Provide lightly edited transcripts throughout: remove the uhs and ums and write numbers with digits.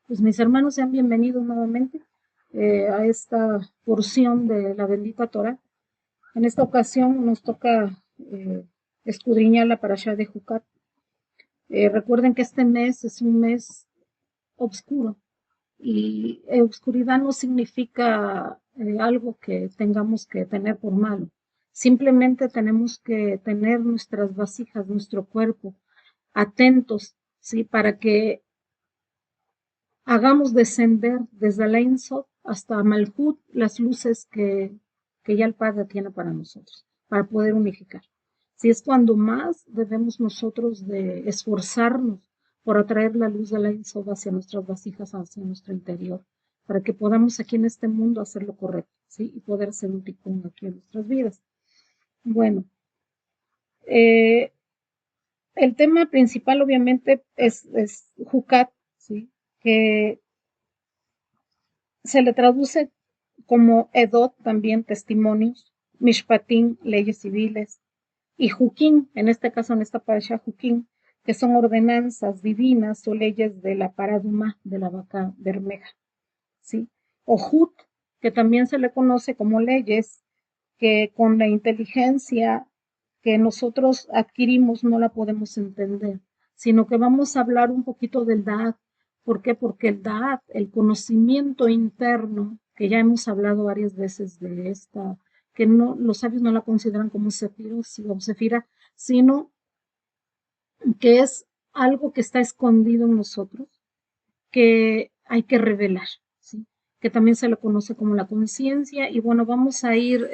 Pues mis hermanos sean bienvenidos nuevamente a esta porción de la bendita Torah. En esta ocasión nos toca escudriñar la parashá de Jucat. Recuerden que este mes es un mes oscuro y oscuridad no significa algo que tengamos que tener por malo. Simplemente tenemos que tener nuestras vasijas, nuestro cuerpo atentos, ¿sí? Para que hagamos descender desde la Ein Sof hasta Malhut las luces que ya el Padre tiene para nosotros, para poder unificar. Si es cuando más debemos nosotros de esforzarnos por atraer la luz de la Ein Sof hacia nuestras vasijas, hacia nuestro interior, para que podamos aquí en este mundo hacer lo correcto, ¿sí? Y poder ser un tikkun aquí en nuestras vidas. Bueno, eh, el tema principal obviamente es Jucat, ¿sí? Que se le traduce como Edot, también testimonios, Mishpatim, leyes civiles, y Jukim, en este caso en esta parasha Jukim, que son ordenanzas divinas o leyes de la paraduma, de la vaca bermeja, ¿sí? O Jut, que también se le conoce como leyes que con la inteligencia que nosotros adquirimos no la podemos entender, sino que vamos a hablar un poquito del Da'at. ¿Por qué? Porque el Da'at, el conocimiento interno, que ya hemos hablado varias veces de esta, que no, los sabios no la consideran como sefira, sino que es algo que está escondido en nosotros, que hay que revelar, ¿sí? Que también se le conoce como la conciencia. Y bueno, vamos a ir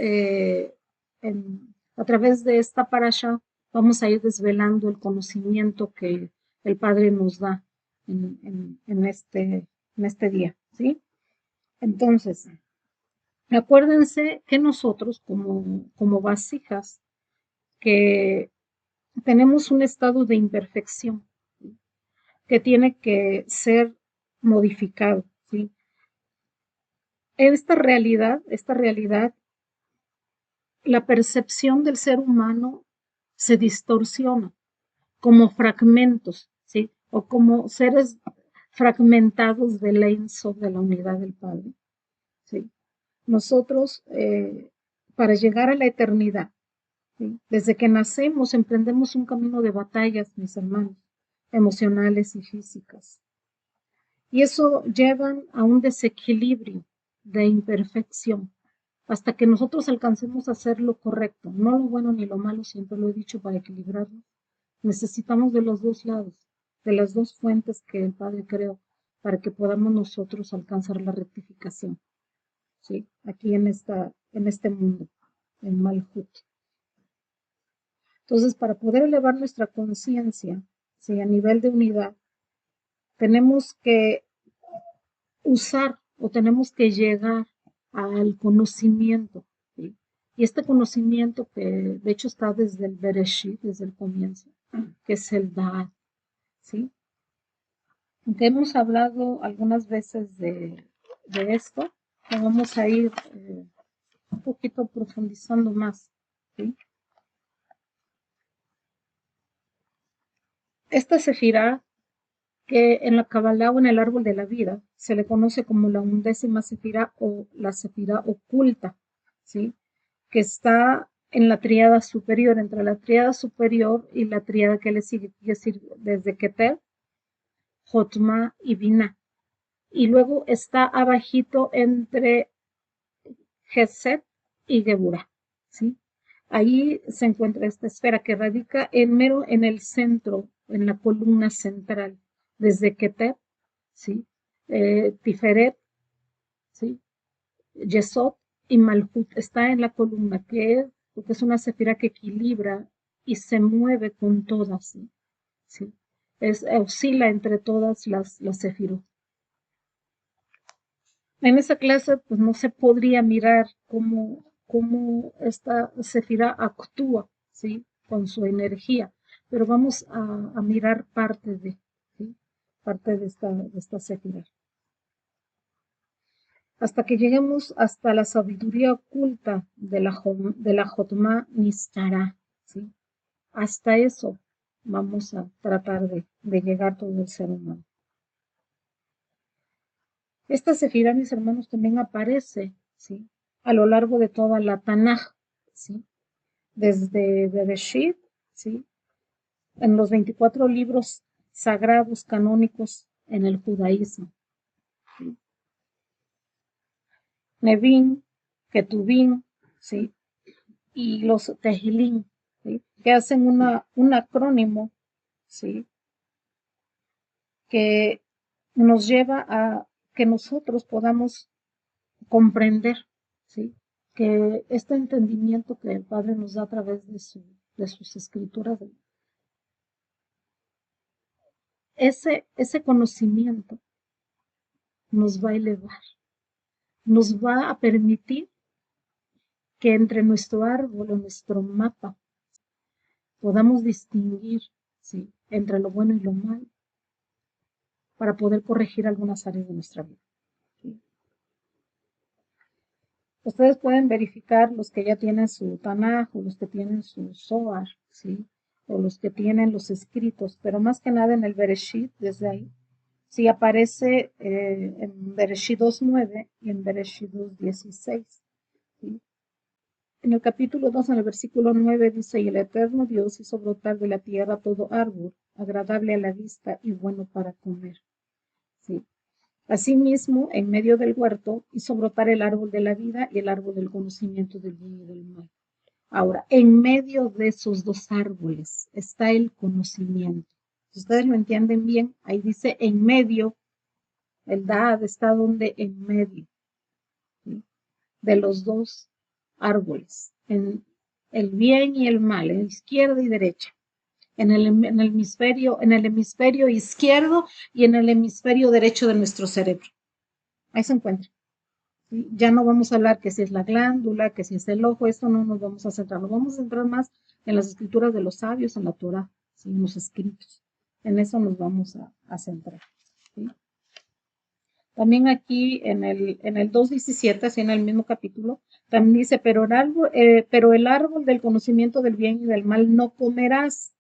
a través de esta parasha, vamos a ir desvelando el conocimiento que el Padre nos da en este día, ¿sí? Entonces, acuérdense que nosotros como vasijas, que tenemos un estado de imperfección, ¿sí? Que tiene que ser modificado, ¿sí? Esta realidad, la percepción del ser humano se distorsiona como fragmentos, ¿sí? O como seres fragmentados del Ein Sof, de la unidad del Padre, ¿sí? Nosotros, para llegar a la eternidad, ¿sí? Desde que nacemos emprendemos un camino de batallas, mis hermanos, emocionales y físicas. Y eso lleva a un desequilibrio de imperfección, hasta que nosotros alcancemos a hacer lo correcto, no lo bueno ni lo malo, siempre lo he dicho, para equilibrarlo. Necesitamos de los dos lados, de las dos fuentes que el Padre creó, para que podamos nosotros alcanzar la rectificación, ¿sí? Aquí en este mundo, en Malhut. Entonces, para poder elevar nuestra conciencia, ¿sí? A nivel de unidad, tenemos que usar o tenemos que llegar al conocimiento, ¿sí? Y este conocimiento que de hecho está desde el Bereshit, desde el comienzo, que es el Da'at, ¿sí? Aunque hemos hablado algunas veces de esto, vamos a ir un poquito profundizando más, ¿sí? Esta sefirá, que en la Kabbalah o en el árbol de la vida se le conoce como la 11ª sefirá o la sefirá oculta, ¿sí? Que está en la tríada superior, entre la tríada superior y la tríada que le sigue, es decir, desde Keter, Jotma y Binah. Y luego está abajito entre Geset y Geburah, ¿sí? Ahí se encuentra esta esfera que radica en el centro, en la columna central, desde Keter, ¿sí? Tiferet, ¿sí? Yesod y Malhut está en la columna, porque es una sefira que equilibra y se mueve con todas, ¿sí? ¿Sí? Oscila entre todas las sefirot. En esa clase, pues no se podría mirar cómo esta sefira actúa, ¿sí? Con su energía, pero vamos a mirar parte ¿sí? Parte de esta sefira. Hasta que lleguemos hasta la sabiduría oculta de la Jotma Nistara, ¿sí? Hasta eso vamos a tratar de llegar todo el ser humano. Esta sefirá, mis hermanos, también aparece, ¿sí?, a lo largo de toda la Tanaj, ¿sí?, desde Bereshit, ¿sí?, en los 24 libros sagrados canónicos en el judaísmo, ¿sí?, Nevim, Ketuvim, ¿sí?, y los Tehilim, ¿sí?, que hacen un acrónimo, ¿sí?, que nos lleva a que nosotros podamos comprender, ¿sí?, que este entendimiento que el Padre nos da a través de sus escrituras, ese conocimiento nos va a elevar, nos va a permitir que entre nuestro árbol o nuestro mapa podamos distinguir, ¿sí?, entre lo bueno y lo malo para poder corregir algunas áreas de nuestra vida, ¿sí? Ustedes pueden verificar los que ya tienen su Tanaj o los que tienen su Zohar, ¿sí?, o los que tienen los escritos, pero más que nada en el Bereshit, desde ahí, sí aparece en Bereshit 2:9 y en Bereshit 2:16, ¿sí? En el capítulo 2, en el versículo 9, dice: y el eterno Dios hizo brotar de la tierra todo árbol, agradable a la vista y bueno para comer, ¿sí? Asimismo, en medio del huerto hizo brotar el árbol de la vida y el árbol del conocimiento del bien y del mal. Ahora, en medio de esos dos árboles está el conocimiento. Si ustedes lo entienden bien, ahí dice en medio, el Dad está donde en medio, ¿sí?, de los dos árboles, en el bien y el mal, en izquierda y derecha, en el hemisferio izquierdo y en el hemisferio derecho de nuestro cerebro. Ahí se encuentra. ¿Sí? Ya no vamos a hablar que si es la glándula, que si es el ojo, eso no nos vamos a centrar. Nos vamos a centrar más en las escrituras de los sabios, en la Torah, ¿sí?, en los escritos. En eso nos vamos a centrar, ¿sí? También aquí en el 2:17, así en el mismo capítulo, también dice: pero el árbol del conocimiento del bien y del mal no comerás,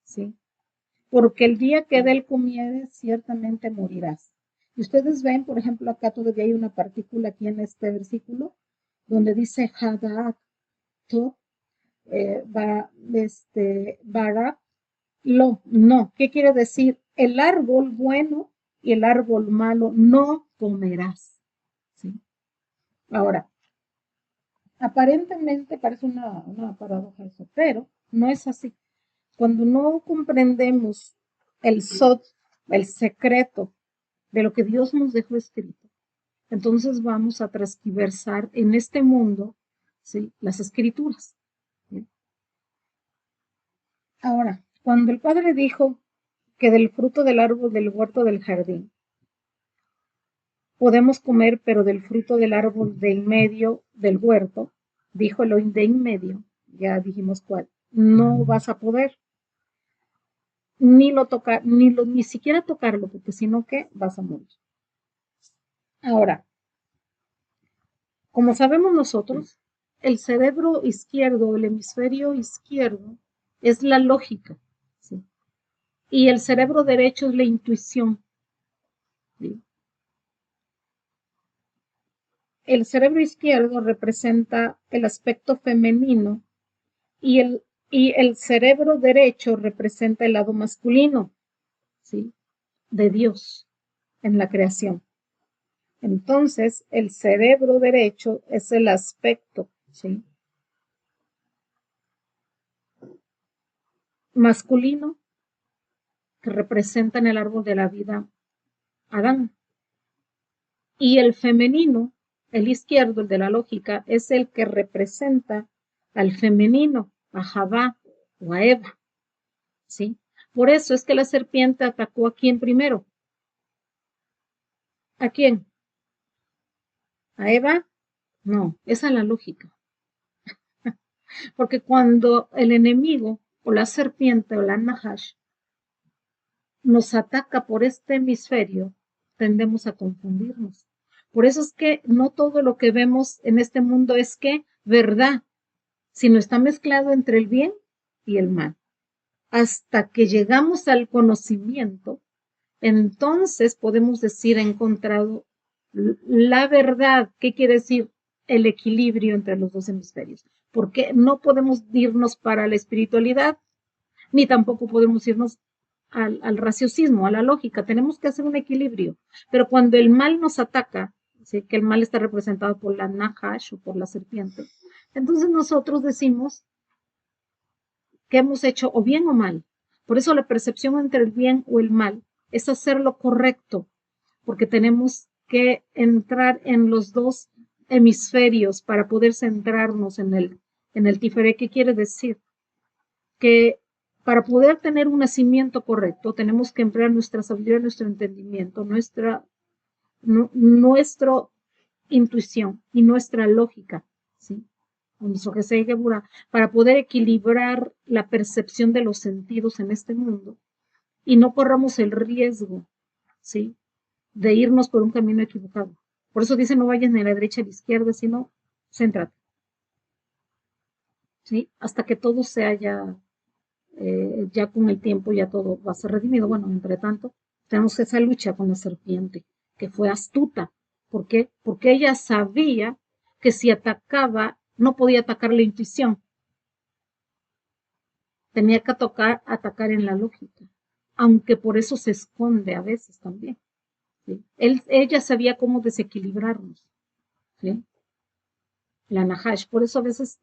¿sí?, porque el día que de él comieres, ciertamente morirás. Y ustedes ven, por ejemplo, acá todavía hay una partícula aquí en este versículo, donde dice Hadak, Barak, no. ¿Qué quiere decir? El árbol bueno y el árbol malo no comerás, ¿sí? Ahora, aparentemente parece una paradoja eso, pero no es así. Cuando no comprendemos el sod, el secreto de lo que Dios nos dejó escrito, entonces vamos a transquiversar en este mundo, ¿sí?, las escrituras, ¿sí? Ahora, cuando el Padre dijo que del fruto del árbol del huerto del jardín podemos comer, pero del fruto del árbol de en medio del huerto, dijo Elohim, de en medio, ya dijimos cuál, no vas a poder ni siquiera tocarlo, porque si no, ¿qué? Vas a morir. Ahora, como sabemos nosotros, el cerebro izquierdo, el hemisferio izquierdo, es la lógica, ¿sí?, y el cerebro derecho es la intuición, ¿sí? El cerebro izquierdo representa el aspecto femenino y el cerebro derecho representa el lado masculino, ¿sí?, de Dios en la creación. Entonces, el cerebro derecho es el aspecto, ¿sí?, masculino que representa en el árbol de la vida Adán. Y el femenino, el izquierdo, el de la lógica, es el que representa al femenino, a Javá o a Eva, ¿sí? Por eso es que la serpiente atacó a quién primero. ¿A quién? ¿A Eva? No, esa es la lógica. Porque cuando el enemigo o la serpiente o la Nahash nos ataca por este hemisferio, tendemos a confundirnos. Por eso es que no todo lo que vemos en este mundo es que verdad, sino está mezclado entre el bien y el mal. Hasta que llegamos al conocimiento, entonces podemos decir: he encontrado La verdad, ¿qué quiere decir? El equilibrio entre los dos hemisferios. Porque no podemos irnos para la espiritualidad, ni tampoco podemos irnos al raciocismo, a la lógica. Tenemos que hacer un equilibrio. Pero cuando el mal nos ataca, ¿sí? Que el mal está representado por la Nahash o por la serpiente, entonces nosotros decimos que hemos hecho o bien o mal. Por eso la percepción entre el bien o el mal es hacer lo correcto, porque tenemos que entrar en los dos hemisferios para poder centrarnos en el Tiferé. ¿Qué quiere decir? Que para poder tener un nacimiento correcto tenemos que emplear nuestra sabiduría, nuestro entendimiento, nuestra intuición y nuestra lógica, ¿sí? Para poder equilibrar la percepción de los sentidos en este mundo y no corramos el riesgo, ¿sí? De irnos por un camino equivocado. Por eso dice no vayas ni a la derecha ni a la izquierda, sino céntrate, ¿sí? Hasta que todo se haya, ya con el tiempo ya todo va a ser redimido. Bueno, entre tanto, tenemos esa lucha con la serpiente, que fue astuta. ¿Por qué? Porque ella sabía que si atacaba, no podía atacar la intuición. Tenía que atacar en la lógica. Aunque por eso se esconde a veces también. ¿Sí? Ella sabía cómo desequilibrarnos. ¿Sí? La Nahash. Por eso a veces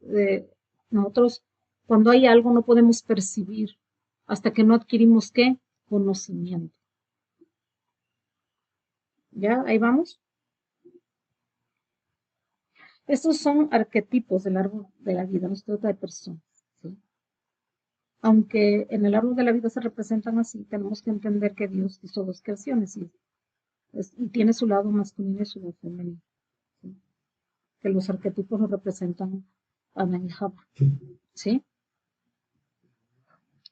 nosotros, cuando hay algo, no podemos percibir hasta que no adquirimos ¿qué? Conocimiento. ¿Ya? Ahí vamos. Estos son arquetipos del árbol de la vida, no se trata de personas. ¿Sí? Aunque en el árbol de la vida se representan así, tenemos que entender que Dios hizo dos creaciones y tiene su lado masculino y su lado femenino. ¿Sí? Que los arquetipos lo representan a Adán y Java. ¿Sí?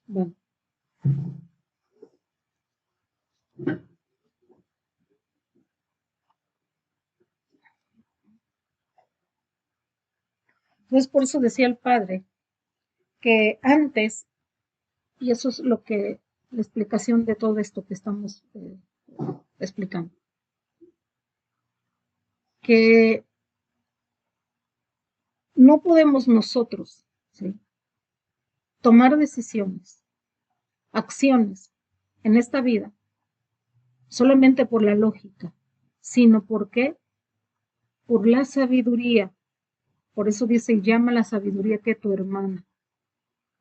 Bueno. Entonces, por eso decía el padre que antes, y eso es lo que la explicación de todo esto que estamos explicando, que no podemos nosotros, ¿sí? Tomar decisiones, acciones en esta vida solamente por la lógica, sino porque por la sabiduría. Por eso dice, llama la sabiduría que tu hermana.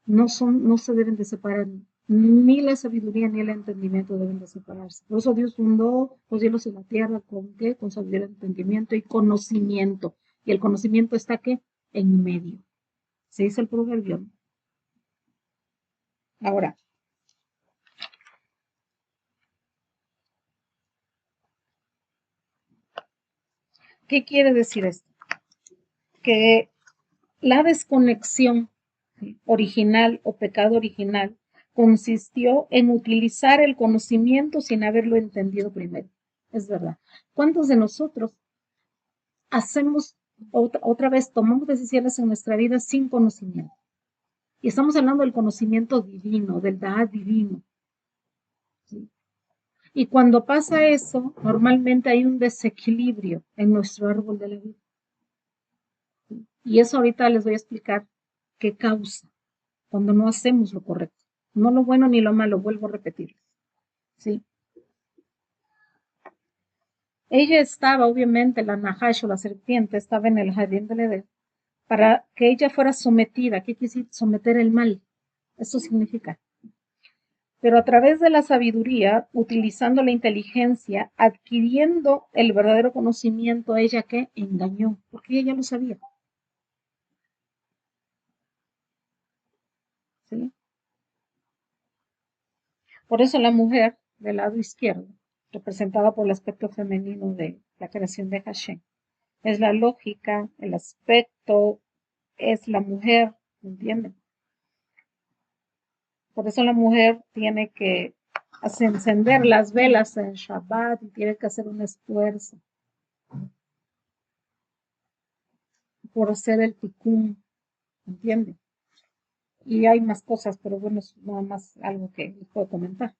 No se deben de separar, ni la sabiduría ni el entendimiento deben de separarse. Por eso Dios fundó los cielos y la tierra con qué, con sabiduría, entendimiento y conocimiento. Y el conocimiento está ¿qué? En medio. Se dice el proverbio. Ahora, ¿qué quiere decir esto? Que la desconexión original o pecado original consistió en utilizar el conocimiento sin haberlo entendido primero. Es verdad. ¿Cuántos de nosotros hacemos otra vez, tomamos decisiones en nuestra vida sin conocimiento? Y estamos hablando del conocimiento divino, del Da'at divino. ¿Sí? Y cuando pasa eso, normalmente hay un desequilibrio en nuestro árbol de la vida. ¿Sí? Y eso ahorita les voy a explicar qué causa cuando no hacemos lo correcto. No lo bueno ni lo malo, vuelvo a repetirles. ¿Sí? Ella estaba, obviamente, la Nahash o la serpiente, estaba en el jardín del Edén para que ella fuera sometida. ¿Qué quiere decir? Someter el mal. Eso significa. Pero a través de la sabiduría, utilizando la inteligencia, adquiriendo el verdadero conocimiento, ella que engañó, porque ella ya lo sabía. ¿Sí? Por eso la mujer del lado izquierdo, representada por el aspecto femenino de la creación de Hashem, es la lógica, el aspecto, es la mujer, ¿entienden? Por eso la mujer tiene que encender las velas en Shabbat y tiene que hacer un esfuerzo por hacer el tikkun, ¿entienden? Y hay más cosas, pero bueno, es nada más algo que les puedo comentar.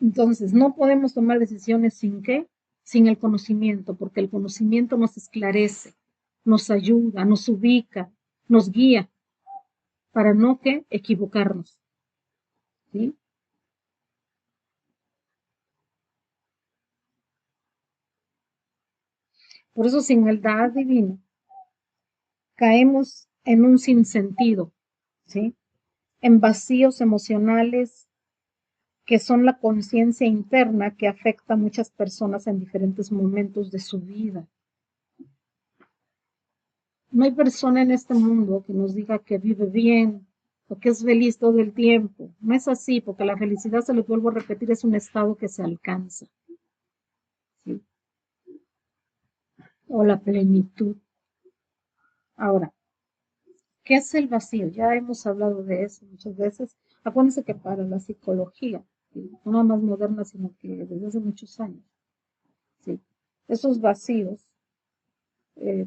Entonces, no podemos tomar decisiones sin qué, sin el conocimiento, porque el conocimiento nos esclarece, nos ayuda, nos ubica, nos guía para no que equivocarnos, ¿sí? Por eso, sin el dar divino, caemos en un sinsentido, ¿sí? En vacíos emocionales que son la conciencia interna que afecta a muchas personas en diferentes momentos de su vida. No hay persona en este mundo que nos diga que vive bien o que es feliz todo el tiempo. No es así, porque la felicidad, se lo vuelvo a repetir, es un estado que se alcanza, ¿sí? O la plenitud. Ahora, ¿qué es el vacío? Ya hemos hablado de eso muchas veces. Acuérdense que para la psicología, ¿sí? No más moderna, sino que desde hace muchos años, ¿sí? Esos vacíos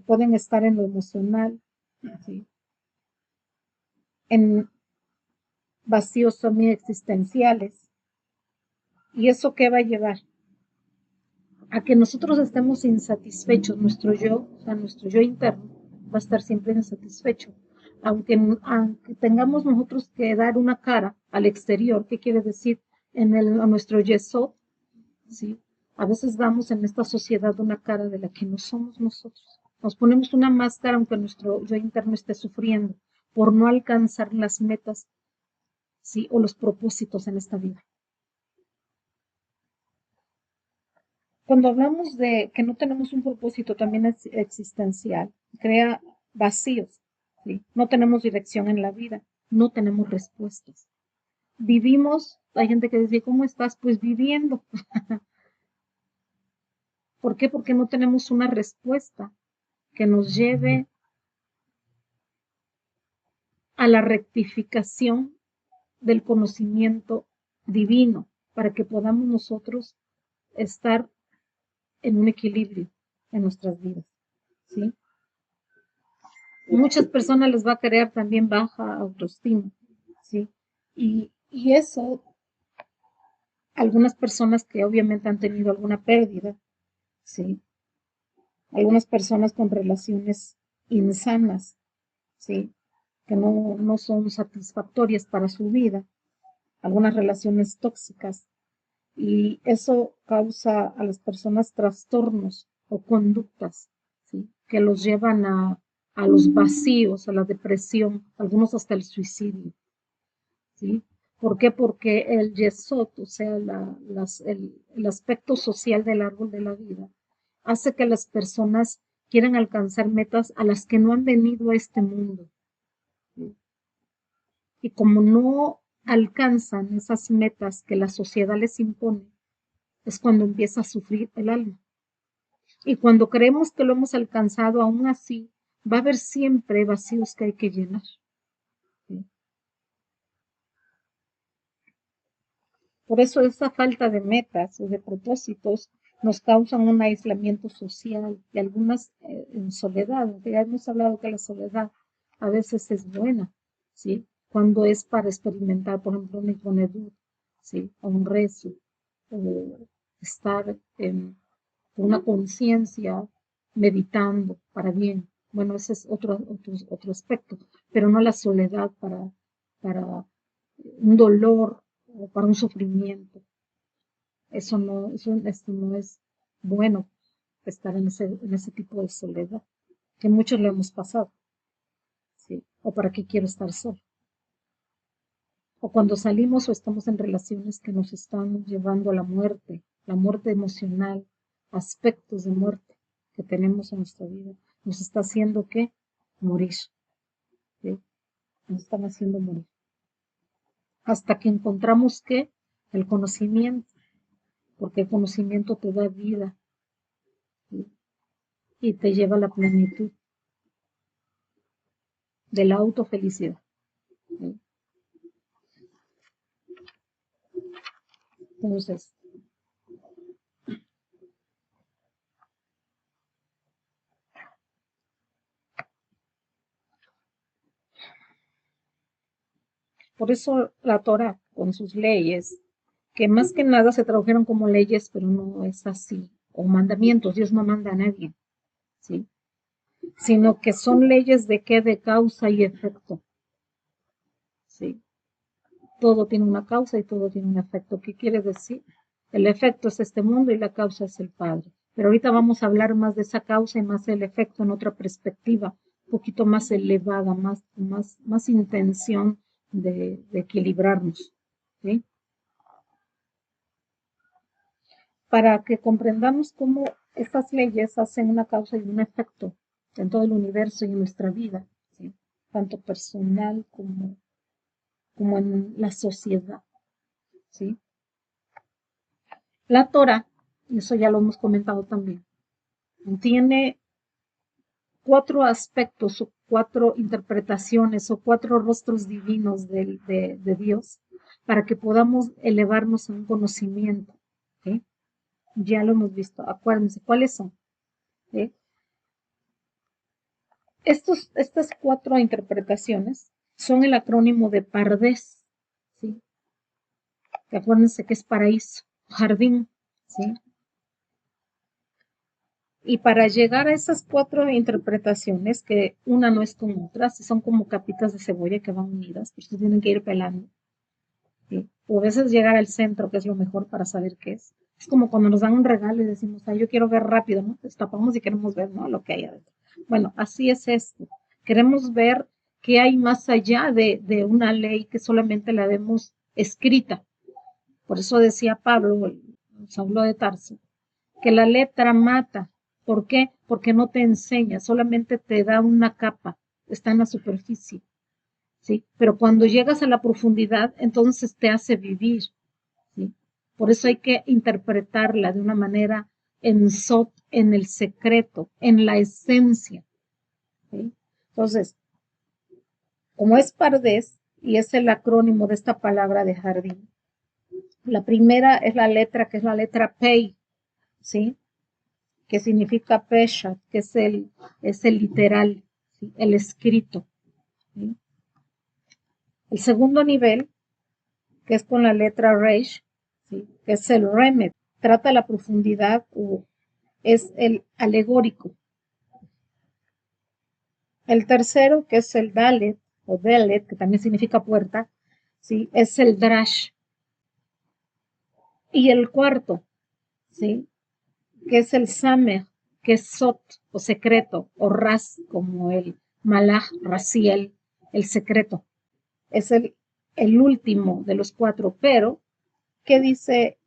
pueden estar en lo emocional, ¿sí? En vacíos también existenciales. ¿Y eso qué va a llevar? A que nosotros estemos insatisfechos, o sea, nuestro yo interno va a estar siempre insatisfecho. Aunque tengamos nosotros que dar una cara al exterior, ¿qué quiere decir? A nuestro yesod, ¿sí? A veces damos en esta sociedad una cara de la que no somos nosotros. Nos ponemos una máscara aunque nuestro yo interno esté sufriendo por no alcanzar las metas, ¿sí? O los propósitos en esta vida. Cuando hablamos de que no tenemos un propósito también existencial, crea vacíos, ¿sí? No tenemos dirección en la vida, no tenemos respuestas. Vivimos, hay gente que dice, ¿cómo estás? Pues viviendo. ¿Por qué? Porque no tenemos una respuesta que nos lleve a la rectificación del conocimiento divino para que podamos nosotros estar en un equilibrio en nuestras vidas, ¿sí? Muchas personas les va a crear también baja autoestima, ¿sí? Y eso, algunas personas que obviamente han tenido alguna pérdida, ¿sí? Algunas personas con relaciones insanas, ¿sí? Que no son satisfactorias para su vida, algunas relaciones tóxicas, y eso causa a las personas trastornos o conductas, ¿sí? Que los llevan a los vacíos, a la depresión, algunos hasta el suicidio, ¿sí? ¿Por qué? Porque el yesod, o sea, el aspecto social del árbol de la vida, hace que las personas quieran alcanzar metas a las que no han venido a este mundo, ¿sí? Y como no alcanzan esas metas que la sociedad les impone, es cuando empieza a sufrir el alma. Y cuando creemos que lo hemos alcanzado, aún así, va a haber siempre vacíos que hay que llenar, ¿sí? Por eso esa falta de metas o de propósitos nos causan un aislamiento social y algunas en soledad. Ya hemos hablado que la soledad a veces es buena, ¿sí? Cuando es para experimentar, por ejemplo, un iconedud, ¿sí? O un rezo, o estar en una conciencia meditando para bien. Bueno, ese es otro aspecto, pero no la soledad para un dolor o para un sufrimiento. Esto no es bueno, estar en ese tipo de soledad, que muchos lo hemos pasado, ¿sí? O para qué quiero estar solo. O cuando salimos o estamos en relaciones que nos están llevando a la muerte emocional, aspectos de muerte que tenemos en nuestra vida, nos está haciendo que morir, ¿sí? Nos están haciendo morir. Hasta que encontramos que el conocimiento, porque el conocimiento te da vida, ¿sí? Y te lleva a la plenitud de la autofelicidad, ¿sí? Entonces, por eso la Torah, con sus leyes, que más que nada se tradujeron como leyes, pero no es así, o mandamientos, Dios no manda a nadie, ¿sí? Sino que son leyes de qué, de causa y efecto, ¿sí? Todo tiene una causa y todo tiene un efecto. ¿Qué quiere decir? El efecto es este mundo y la causa es el Padre. Pero ahorita vamos a hablar más de esa causa y más del efecto en otra perspectiva, un poquito más elevada, más intención de equilibrarnos, ¿sí? Para que comprendamos cómo estas leyes hacen una causa y un efecto en todo el universo y en nuestra vida, ¿sí? Tanto personal como en la sociedad, ¿sí? La Torah, y eso ya lo hemos comentado también, tiene 4 aspectos o 4 interpretaciones o 4 rostros divinos de Dios para que podamos elevarnos a un conocimiento, ¿sí? Ya lo hemos visto, acuérdense, ¿cuáles son? ¿Sí? Estas 4 interpretaciones son el acrónimo de Pardes, ¿sí? Que acuérdense que es paraíso, jardín, ¿sí? Y para llegar a esas 4 interpretaciones, que una no es con otras, son como capitas de cebolla que van unidas, pues se tienen que ir pelando, ¿sí? O a veces llegar al centro, que es lo mejor para saber qué es. Es como cuando nos dan un regalo y decimos, yo quiero ver rápido, ¿no? Destapamos y queremos ver, ¿no? Lo que hay adentro. Bueno, así es esto. Queremos ver qué hay más allá de una ley que solamente la vemos escrita. Por eso decía Pablo, Saulo de Tarso, que la letra mata. ¿Por qué? Porque no te enseña, solamente te da una capa, está en la superficie, ¿sí? Pero cuando llegas a la profundidad, entonces te hace vivir, ¿sí? Por eso hay que interpretarla de una manera en Sot, en el secreto, en la esencia, ¿sí? Entonces, como es Pardes, y es el acrónimo de esta palabra de jardín, la primera es la letra, que es la letra Pei, ¿sí? Que significa Peshat, que es el literal, ¿sí? El escrito, ¿sí? El segundo nivel, que es con la letra Reish, ¿sí? Que es el Remed, trata la profundidad o es el alegórico. El tercero, que es el Dalet o Delet, que también significa puerta, ¿sí? Es el Drash. Y el cuarto, ¿sí? Que es el Samer, que es Sot o secreto, o Ras, como el Malach, Raziel, el secreto. Es el último de los 4, pero ¿qué dice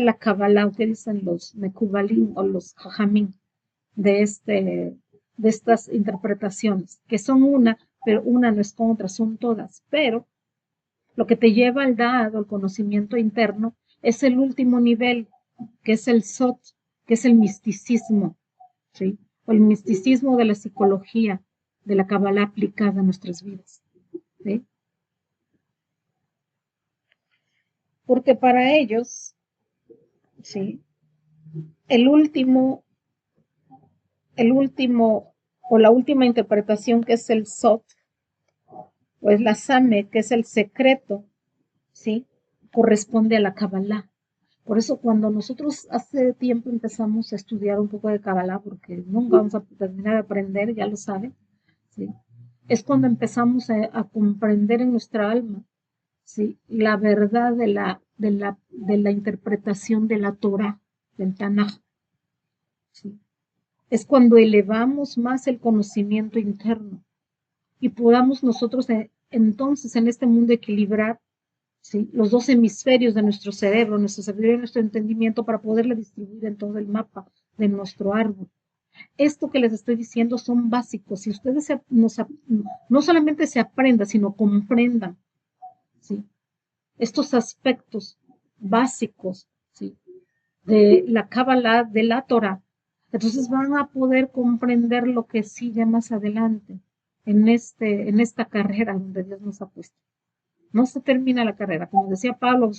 la Kabbalah o qué dicen los Mekubalim o los Jajamim de, de estas interpretaciones? Que son una, pero una no es con otra, son todas. Pero lo que te lleva al dado, el conocimiento interno, es el último nivel, que es el Sot, que es el misticismo, ¿sí? O el misticismo de la psicología, de la Kabbalah aplicada a nuestras vidas, ¿sí? Porque para ellos, ¿sí? El último o la última interpretación, que es el Sot, o es la Same, que es el secreto, ¿sí? Corresponde a la Kabbalah. Por eso cuando nosotros hace tiempo empezamos a estudiar un poco de Kabbalah, porque nunca vamos a terminar de aprender, ya lo saben, ¿sí? Es cuando empezamos a comprender en nuestra alma, ¿sí? La verdad de la interpretación de la Torah, del Tanaj, ¿sí? Es cuando elevamos más el conocimiento interno y podamos nosotros entonces en este mundo equilibrar, ¿sí? Los 2 hemisferios de nuestro cerebro, nuestro cerebro y nuestro entendimiento para poderle distribuir en todo el mapa de nuestro árbol. Esto que les estoy diciendo son básicos. Si ustedes no solamente se aprendan, sino comprendan, ¿sí? Estos aspectos básicos, ¿sí? De la Kabbalah, de la Torah, entonces van a poder comprender lo que sigue más adelante en esta carrera donde Dios nos ha puesto. No se termina la carrera, como decía Pablo,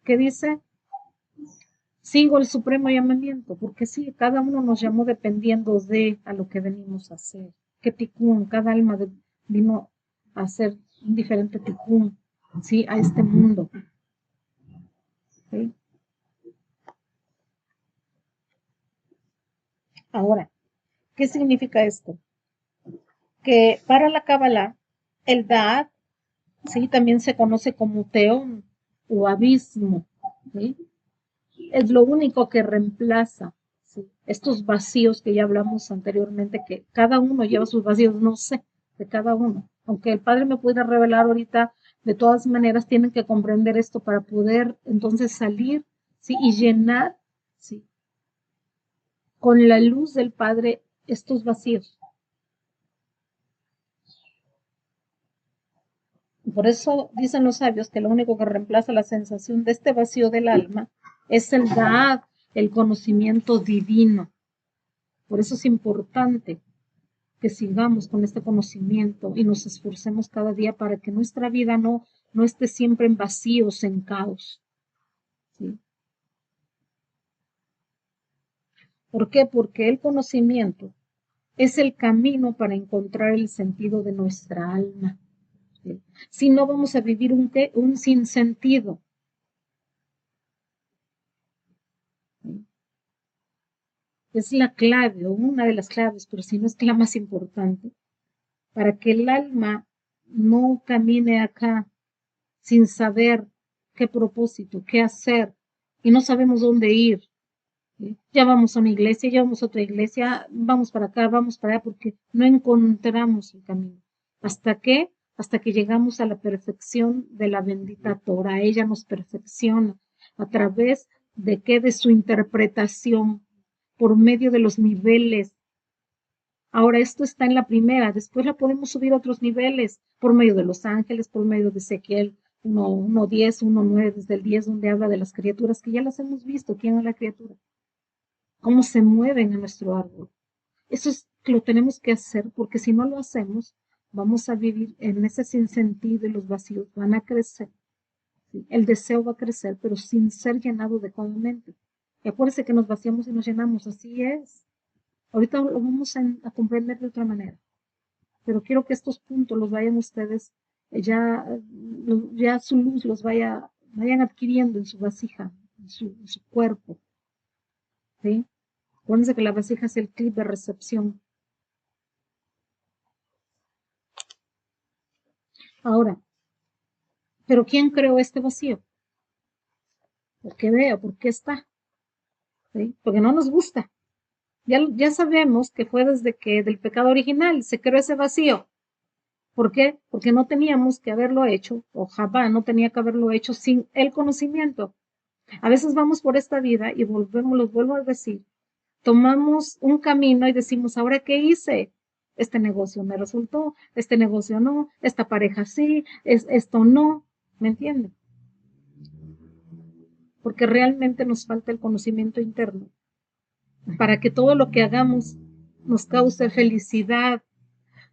que dice, sigo el supremo llamamiento, porque sí, cada uno nos llamó dependiendo de a lo que venimos a hacer. Que ticún, cada alma vino a hacer un diferente ticún, sí, a este mundo. Ahora, ¿qué significa esto? Que para la Kabbalah, el Da'at, ¿sí? También se conoce como Teón o abismo, ¿sí? Es lo único que reemplaza, ¿sí? Estos vacíos que ya hablamos anteriormente, que cada uno lleva sus vacíos, no sé, de cada uno. Aunque el Padre me pueda revelar ahorita, de todas maneras tienen que comprender esto para poder entonces salir, ¿sí? Y llenar, ¿sí? Con la luz del Padre estos vacíos. Por eso dicen los sabios que lo único que reemplaza la sensación de este vacío del alma es el Da'at, el conocimiento divino. Por eso es importante que sigamos con este conocimiento y nos esforcemos cada día para que nuestra vida no esté siempre en vacíos, en caos. ¿Sí? ¿Por qué? Porque el conocimiento es el camino para encontrar el sentido de nuestra alma. ¿Sí? Si no, vamos a vivir un sinsentido. ¿Sí? Es la clave o una de las claves, pero si no es que la más importante, para que el alma no camine acá sin saber qué propósito, qué hacer, y no sabemos dónde ir. ¿Sí? Ya vamos a una iglesia, ya vamos a otra iglesia, vamos para acá, vamos para allá, porque no encontramos el camino. ¿Hasta qué? Hasta que llegamos a la perfección de la bendita Torah. Ella nos perfecciona a través de qué, de su interpretación, por medio de los niveles. Ahora esto está en la primera, después la podemos subir a otros niveles, por medio de los ángeles, por medio de Ezequiel 1:10, 1:9, desde el 10, donde habla de las criaturas, que ya las hemos visto. ¿Quién es la criatura? Cómo se mueven en nuestro árbol. Eso es, lo tenemos que hacer, porque si no lo hacemos, vamos a vivir en ese sinsentido y los vacíos van a crecer. ¿Sí? El deseo va a crecer, pero sin ser llenado adecuadamente. Y acuérdense que nos vaciamos y nos llenamos, así es. Ahorita lo vamos a comprender de otra manera, pero quiero que estos puntos los vayan ustedes, ya su luz los vayan adquiriendo en su vasija, en su cuerpo, ¿sí? Acuérdense que la vasija es el clip de recepción. Ahora, ¿pero quién creó este vacío? ¿Por qué veo? ¿Por qué está? ¿Sí? Porque no nos gusta. Ya sabemos que fue desde que del pecado original se creó ese vacío. ¿Por qué? Porque no teníamos que haberlo hecho, o Javá no tenía que haberlo hecho sin el conocimiento. A veces vamos por esta vida y los vuelvo a decir, tomamos un camino y decimos, ¿ahora qué hice? Este negocio me resultó, este negocio no, esta pareja sí, esto no, ¿me entiende? Porque realmente nos falta el conocimiento interno para que todo lo que hagamos nos cause felicidad.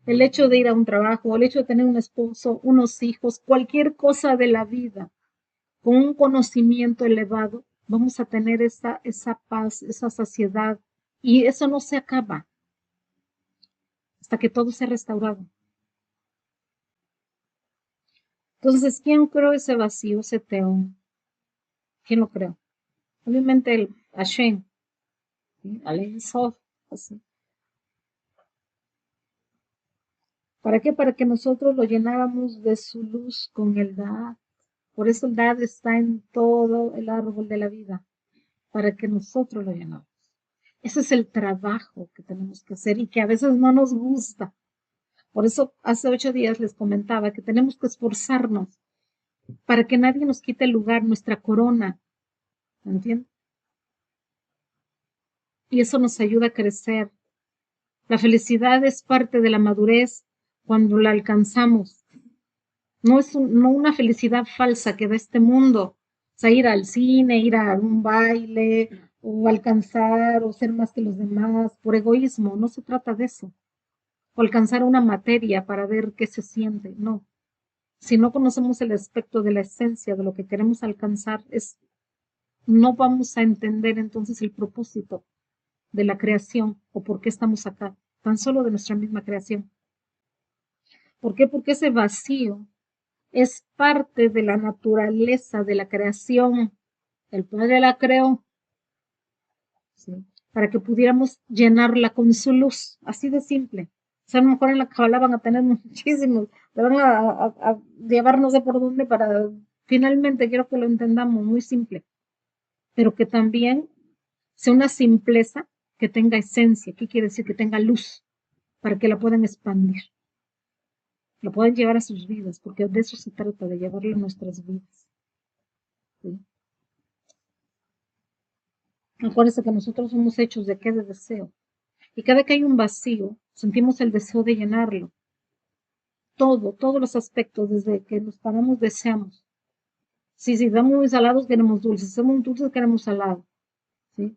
El hecho de ir a un trabajo, el hecho de tener un esposo, unos hijos, cualquier cosa de la vida, con un conocimiento elevado, vamos a tener esa paz, esa saciedad, y eso no se acaba hasta que todo sea restaurado. Entonces, ¿quién creó ese vacío, ese teón? ¿Quién lo creó? Obviamente el Hashem, ¿sí? Al Sof, así. ¿Para qué? Para que nosotros lo llenáramos de su luz con el Da'at. Por eso el Da'at está en todo el árbol de la vida, para que nosotros lo llenamos. Ese es el trabajo que tenemos que hacer y que a veces no nos gusta. Por eso hace 8 días les comentaba que tenemos que esforzarnos para que nadie nos quite el lugar, nuestra corona, ¿me entiendes? Y eso nos ayuda a crecer. La felicidad es parte de la madurez cuando la alcanzamos. No es no una felicidad falsa que da este mundo. O sea, ir al cine, ir a un baile, o alcanzar, o ser más que los demás, por egoísmo. No se trata de eso. O alcanzar una materia para ver qué se siente. No. Si no conocemos el aspecto de la esencia de lo que queremos alcanzar, no vamos a entender entonces el propósito de la creación o por qué estamos acá, tan solo de nuestra misma creación. ¿Por qué? Porque ese vacío es parte de la naturaleza de la creación. El Padre la creó, ¿sí? para que pudiéramos llenarla con su luz, así de simple. O sea, a lo mejor en la Kabbalah van a tener muchísimos, le van a llevar no sé por dónde para, finalmente quiero que lo entendamos, muy simple, pero que también sea una simpleza que tenga esencia. ¿Qué quiere decir? Que tenga luz, para que la puedan expandir, la puedan llevar a sus vidas, porque de eso se trata, de llevarlo a nuestras vidas. ¿Sí? Acuérdense que nosotros somos hechos de qué, de deseo. Y cada que hay un vacío, sentimos el deseo de llenarlo. Todos los aspectos, desde que nos paramos, deseamos. Si estamos muy salados, queremos dulces. Si somos dulces, queremos salado. ¿Sí?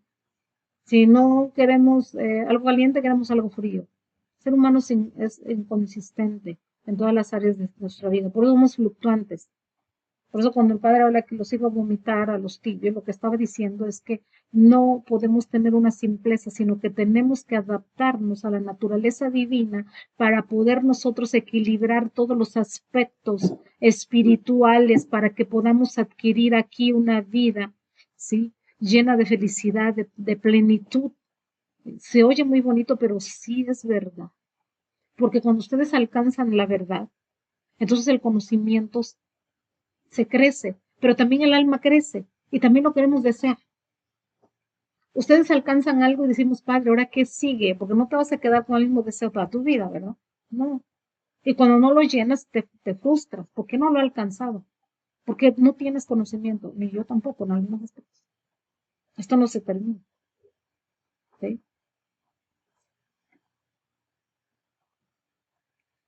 Si no queremos algo caliente, queremos algo frío. El ser humano es inconsistente en todas las áreas de nuestra vida. Por eso somos fluctuantes. Por eso cuando el padre habla que los iba a vomitar a los tibios, lo que estaba diciendo es que no podemos tener una simpleza, sino que tenemos que adaptarnos a la naturaleza divina para poder nosotros equilibrar todos los aspectos espirituales para que podamos adquirir aquí una vida, ¿sí? Llena de felicidad, de plenitud. Se oye muy bonito, pero sí es verdad. Porque cuando ustedes alcanzan la verdad, entonces el conocimiento se crece, pero también el alma crece y también lo queremos desear. Ustedes alcanzan algo y decimos, padre, ¿ahora qué sigue? Porque no te vas a quedar con el mismo deseo toda tu vida, ¿verdad? No. Y cuando no lo llenas, te frustras. ¿Por qué no lo he alcanzado? Porque no tienes conocimiento, ni yo tampoco en algunos aspectos. Esto no se termina. ¿Sí?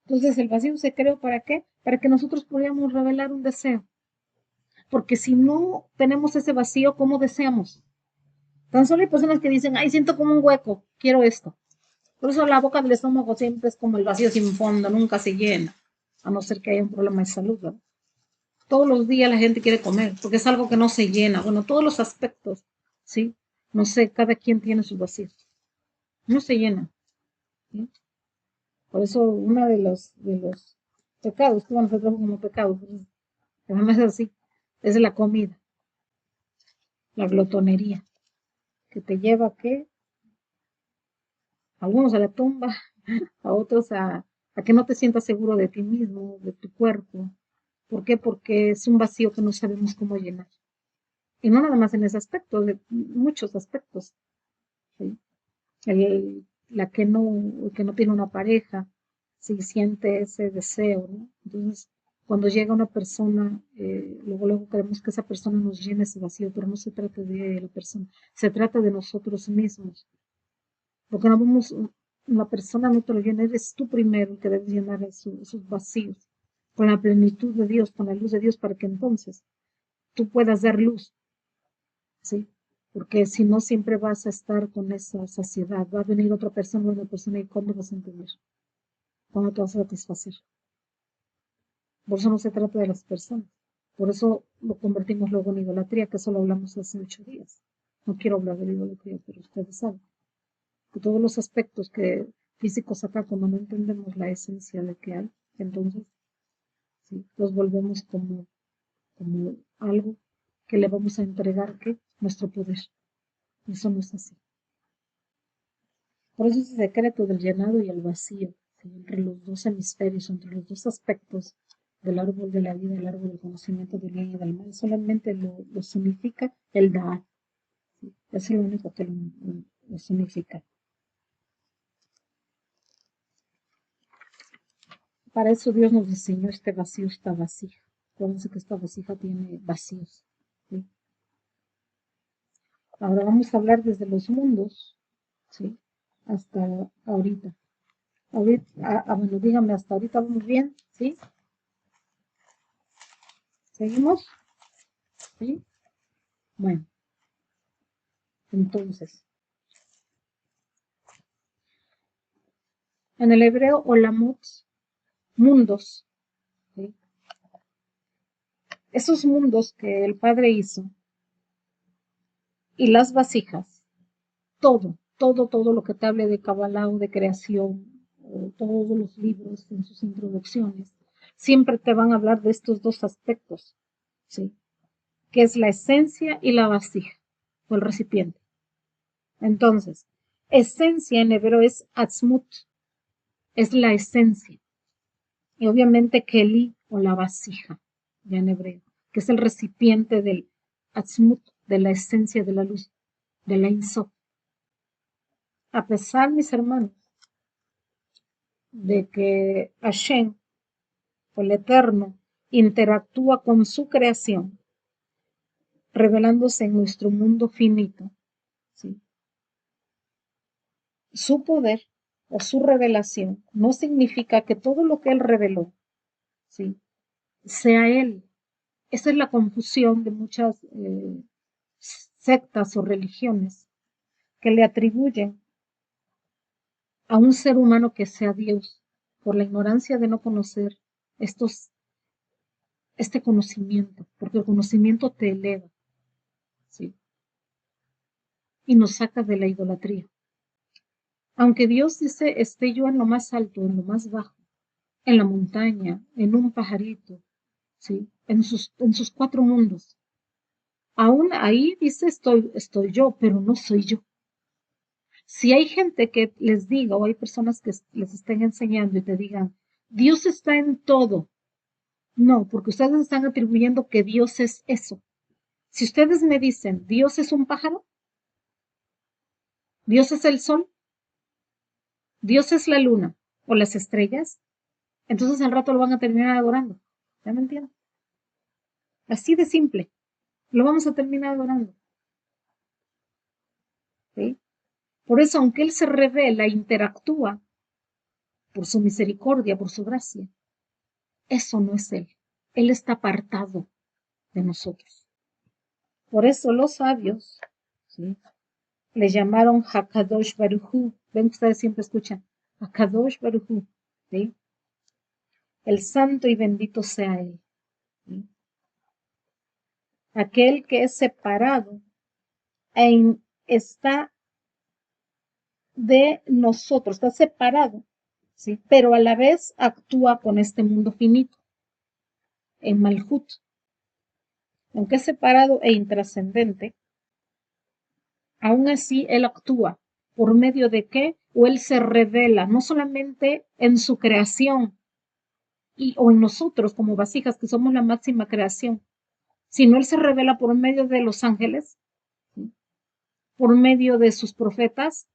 Entonces, el vacío se creó ¿para qué? Para que nosotros pudiéramos revelar un deseo. Porque si no tenemos ese vacío, ¿cómo deseamos? Tan solo hay personas que dicen, ay, siento como un hueco, quiero esto. Por eso la boca del estómago siempre es como el vacío sin fondo, nunca se llena, a no ser que haya un problema de salud, ¿verdad? Todos los días la gente quiere comer, porque es algo que no se llena. Bueno, todos los aspectos, ¿sí? No sé, cada quien tiene sus vacíos. No se llena. ¿Sí? Por eso uno de los pecados, que bueno, se trabaja como pecado, pero no es así, es la comida, la glotonería, que te lleva a qué, algunos a la tumba, a otros a que no te sientas seguro de ti mismo, de tu cuerpo. ¿Por qué? Porque es un vacío que no sabemos cómo llenar. Y no nada más en ese aspecto, de muchos aspectos. ¿Sí? La que no tiene una pareja, sí siente ese deseo, ¿no? Entonces, cuando llega una persona, luego queremos que esa persona nos llene ese vacío, pero no se trata de la persona, se trata de nosotros mismos. Porque no vamos, la persona no te lo llena, eres tú primero el que debes llenar esos vacíos con la plenitud de Dios, con la luz de Dios, para que entonces tú puedas dar luz, ¿sí? Porque si no, siempre vas a estar con esa saciedad. Va a venir otra persona, una persona, ¿y cuándo vas a entender? ¿Cuándo te vas a satisfacer? Por eso no se trata de las personas. Por eso lo convertimos luego en idolatría, que eso lo hablamos hace 8 días. No quiero hablar de la idolatría, pero ustedes saben que todos los aspectos que físicos acá, cuando no entendemos la esencia de que hay, entonces ¿sí? Los volvemos como algo que le vamos a entregar que nuestro poder. Eso no es así. Por eso es el secreto del llenado y el vacío, ¿sí? Entre los dos hemisferios, entre los dos aspectos del árbol de la vida, el árbol del conocimiento del bien y del mal, solamente lo significa el dar. ¿Sí? Es lo único que lo significa. Para eso Dios nos diseñó este vacío, esta vasija. Acuérdense que esta vasija tiene vacíos. ¿Sí? Ahora vamos a hablar desde los mundos, ¿sí? Hasta ahorita. Bueno, dígame, hasta ahorita vamos bien, ¿sí? ¿Seguimos? ¿Sí? Bueno, entonces, en el hebreo olamot, mundos, ¿sí? Esos mundos que el Padre hizo y las vasijas, todo lo que te hable de Kabbalah o de creación, o todos los libros en sus introducciones, siempre te van a hablar de estos dos aspectos, ¿sí? Que es la esencia y la vasija, o el recipiente. Entonces, esencia en hebreo es atzmut, es la esencia. Y obviamente keli o la vasija, ya en hebreo, que es el recipiente del atzmut, de la esencia de la luz, de la Ein Sof. A pesar, mis hermanos, de que Hashem, o el Eterno, interactúa con su creación, revelándose en nuestro mundo finito, ¿sí? Su poder o su revelación no significa que todo lo que Él reveló, ¿sí?, sea Él. Esa es la confusión de muchas sectas o religiones que le atribuyen a un ser humano que sea Dios por la ignorancia de no conocer este conocimiento, porque el conocimiento te eleva, ¿sí?, y nos saca de la idolatría. Aunque Dios dice, esté yo en lo más alto, en lo más bajo, en la montaña, en un pajarito, ¿sí?, en sus cuatro mundos. Aún ahí dice, estoy yo, pero no soy yo. Si hay gente que les diga, o hay personas que les estén enseñando y te digan, Dios está en todo. No, porque ustedes están atribuyendo que Dios es eso. Si ustedes me dicen, Dios es un pájaro, Dios es el sol, Dios es la luna o las estrellas, entonces al rato lo van a terminar adorando. ¿Ya me entienden? Así de simple. Lo vamos a terminar adorando. ¿Sí? Por eso, aunque Él se revela, interactúa por su misericordia, por su gracia, eso no es Él. Él está apartado de nosotros. Por eso los sabios, ¿sí?, le llamaron Hakadosh Baruj Hu. Ven, ustedes siempre escuchan Hakadosh Baruj Hu, ¿sí? El santo y bendito sea Él, ¿sí? Aquel que es separado está de nosotros, está separado, ¿sí?, pero a la vez actúa con este mundo finito, en Malhut. Aunque es separado e intrascendente, aún así Él actúa. ¿Por medio de qué? O Él se revela, no solamente en su creación o en nosotros como vasijas, que somos la máxima creación, sino Él se revela por medio de los ángeles, ¿sí?, por medio de sus profetas,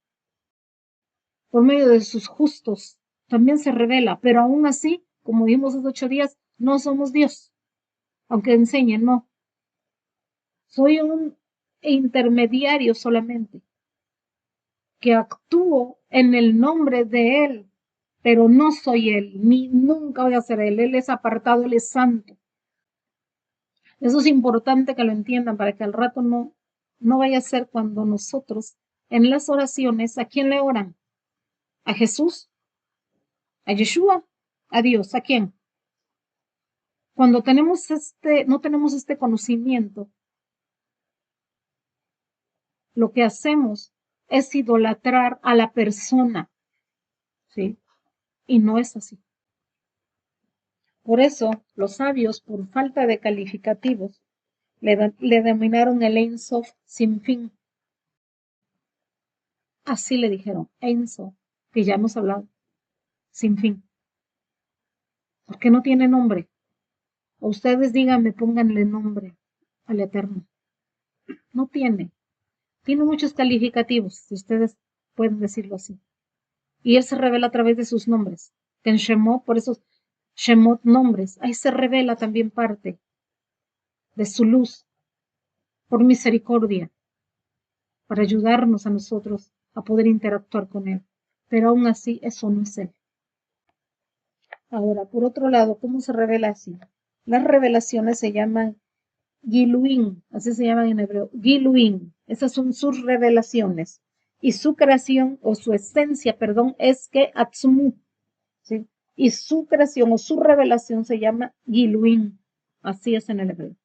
por medio de sus justos, también se revela, pero aún así, como vimos hace 8 días, no somos Dios, aunque enseñen, no. Soy un intermediario solamente, que actúo en el nombre de Él, pero no soy Él, ni nunca voy a ser Él. Él es apartado, Él es santo. Eso es importante que lo entiendan para que al rato no vaya a ser cuando nosotros en las oraciones, ¿a quién le oran? ¿A Jesús? ¿A Yeshua? ¿A Dios? ¿A quién? Cuando no tenemos este conocimiento, lo que hacemos es idolatrar a la persona, ¿sí? Y no es así. Por eso, los sabios, por falta de calificativos, le denominaron el Ein Sof sin fin. Así le dijeron, Ein Sof, que ya hemos hablado, sin fin. Porque no tiene nombre. O ustedes díganme, pónganle nombre al Eterno. No tiene. Tiene muchos calificativos, si ustedes pueden decirlo así. Y Él se revela a través de sus nombres. En Shemot, por esos Shemot nombres, ahí se revela también parte de su luz, por misericordia, para ayudarnos a nosotros a poder interactuar con Él. Pero aún así, eso no es Él. Ahora, por otro lado, ¿cómo se revela así? Las revelaciones se llaman Giluín, así se llaman en hebreo, Giluín. Esas son sus revelaciones. Y su creación, o su esencia, perdón, es que Atzmu, ¿sí? Y su creación o su revelación se llama Giluín. Así es en el hebreo.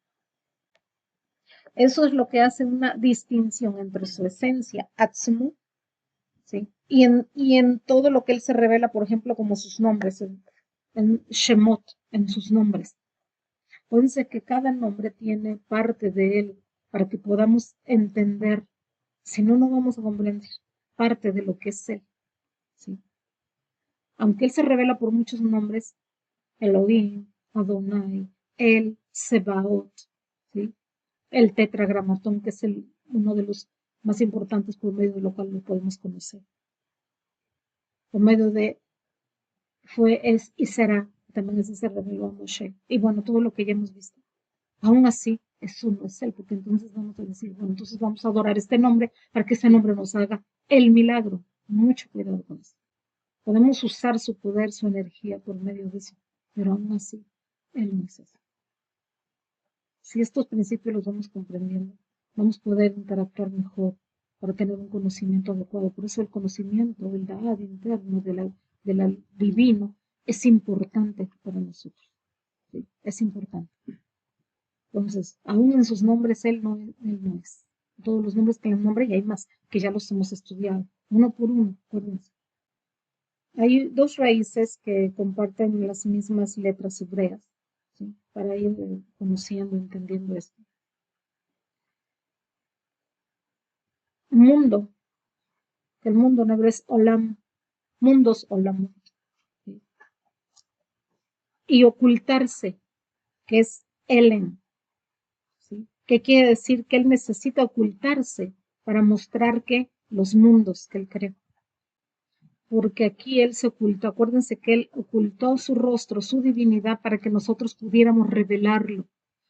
Eso es lo que hace una distinción entre su esencia, Atzmu, ¿sí?, y en todo lo que Él se revela, por ejemplo, como sus nombres, en Shemot, en sus nombres. Acuérdense que cada nombre tiene parte de Él para que podamos entender, Si no, no vamos a comprender parte de lo que es Él. ¿Sí? Aunque Él se revela por muchos nombres, Elohim, Adonai, El, Sebaot, ¿sí? El tetragramatón, que es uno de los más importantes por medio de lo cual lo podemos conocer. Por medio de fue, es y será, también ese se reveló a Moshe. Y bueno, todo lo que ya hemos visto. Aún así, eso no es Él, porque entonces vamos a decir, bueno, entonces vamos a adorar este nombre para que ese nombre nos haga el milagro. Mucho cuidado con eso. Podemos usar su poder, su energía por medio de eso, pero aún así, Él no es eso. Si estos principios los vamos comprendiendo, vamos a poder interactuar mejor para tener un conocimiento adecuado. Por eso el conocimiento, el dad interno del divino es importante para nosotros. ¿Sí? Es importante. Entonces, aún en sus nombres, él no es. Todos los nombres que le nombre, y hay más, que ya los hemos estudiado, uno por uno, acuérdense. Hay dos raíces que comparten las mismas letras hebreas, ¿sí? Para ir conociendo, entendiendo esto. Mundo, que el mundo en hebreo es olam, mundos olam. ¿Sí? Y ocultarse, que es elen. ¿Sí? ¿Qué quiere decir? Que él necesita ocultarse para mostrar que los mundos que él creó. Porque aquí él se ocultó. Acuérdense que él ocultó su rostro, su divinidad, para que nosotros pudiéramos revelarlo.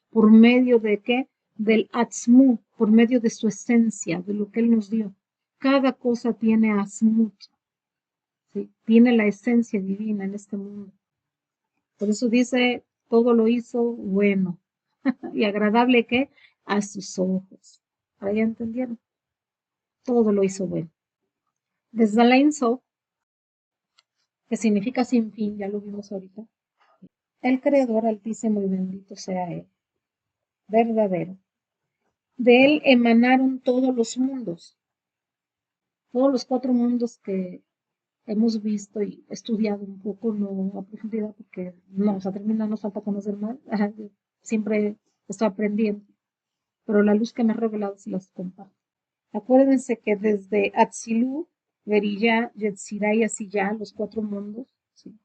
¿Por medio de qué? Del Atzmut, por medio de su esencia, de lo que él nos dio. Cada cosa tiene Atzmut, ¿sí? Tiene la esencia divina en este mundo. Por eso dice, todo lo hizo bueno y agradable que a sus ojos. ¿Ahí ya entendieron? Todo lo hizo bueno. Desde la Insof, que significa sin fin, ya lo vimos ahorita. El Creador altísimo y bendito sea Él, verdadero. De Él emanaron todos los mundos, todos los cuatro mundos que hemos visto y estudiado un poco, no a profundidad, porque no vamos a terminar, nos falta conocer más. Siempre estoy aprendiendo, pero la luz que me ha revelado se las comparto. Acuérdense que desde Atzilú, Beriyá, Yetzirah y Asiyá, los cuatro mundos, ¿sí?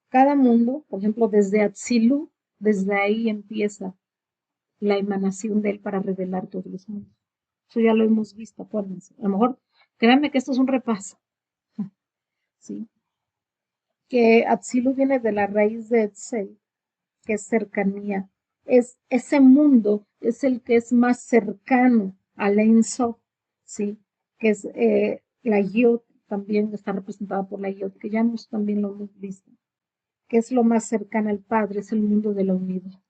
Cada mundo, por ejemplo, desde Atzilú, desde ahí empieza la emanación de él para revelar todos los mundos. Eso ya lo hemos visto, acuérdense. A lo mejor, créanme que esto es un repaso, ¿sí? Que Atzilu viene de la raíz de Etzel, que es cercanía. Es ese mundo es el que es más cercano al Ein Sof, ¿sí? Que es la Yod, también está representada por la Yod, que ya también lo hemos visto, que es lo más cercano al Padre, es el mundo de la unidad,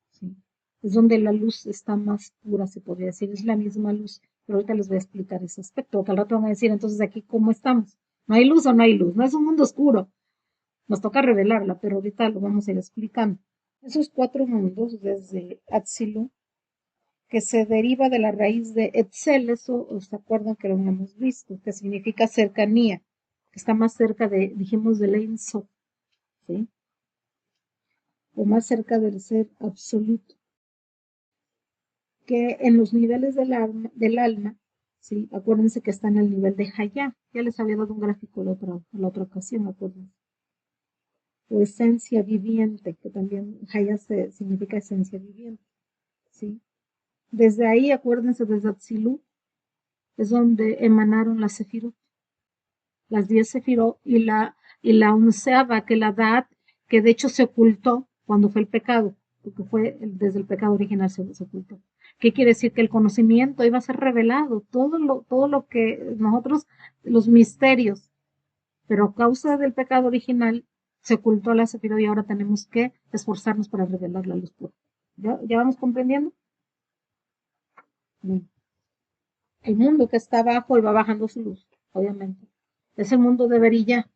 ¿sí? Es donde la luz está más pura, se podría decir, es la misma luz, pero ahorita les voy a explicar ese aspecto, porque al rato van a decir, entonces aquí, ¿cómo estamos? ¿No hay luz o no hay luz? No es un mundo oscuro, nos toca revelarla, pero ahorita lo vamos a ir explicando. Esos cuatro mundos, desde Atzilu, que se deriva de la raíz de Etzel, eso se acuerdan que lo hemos visto, que significa cercanía, que está más cerca de, dijimos, del Ein Sof, ¿sí? O más cerca del ser absoluto, que en los niveles del alma, ¿sí? Acuérdense que está en el nivel de Hayá, ya les había dado un gráfico la otra ocasión, acuérdense. O esencia viviente, que también Hayá significa esencia viviente, ¿sí? Desde ahí, acuérdense, desde Atzilú, es donde emanaron las Sefirot, las 10 Sefirot y la onceava, que la Daat, que de hecho se ocultó cuando fue el pecado, porque fue desde el pecado original se ocultó. ¿Qué quiere decir? Que el conocimiento iba a ser revelado, todo lo que nosotros, los misterios, pero a causa del pecado original se ocultó la Sefirot y ahora tenemos que esforzarnos para revelar la luz pura. ¿Ya vamos comprendiendo? Bien. El mundo que está abajo y va bajando su luz, obviamente. Es el mundo de Berilla,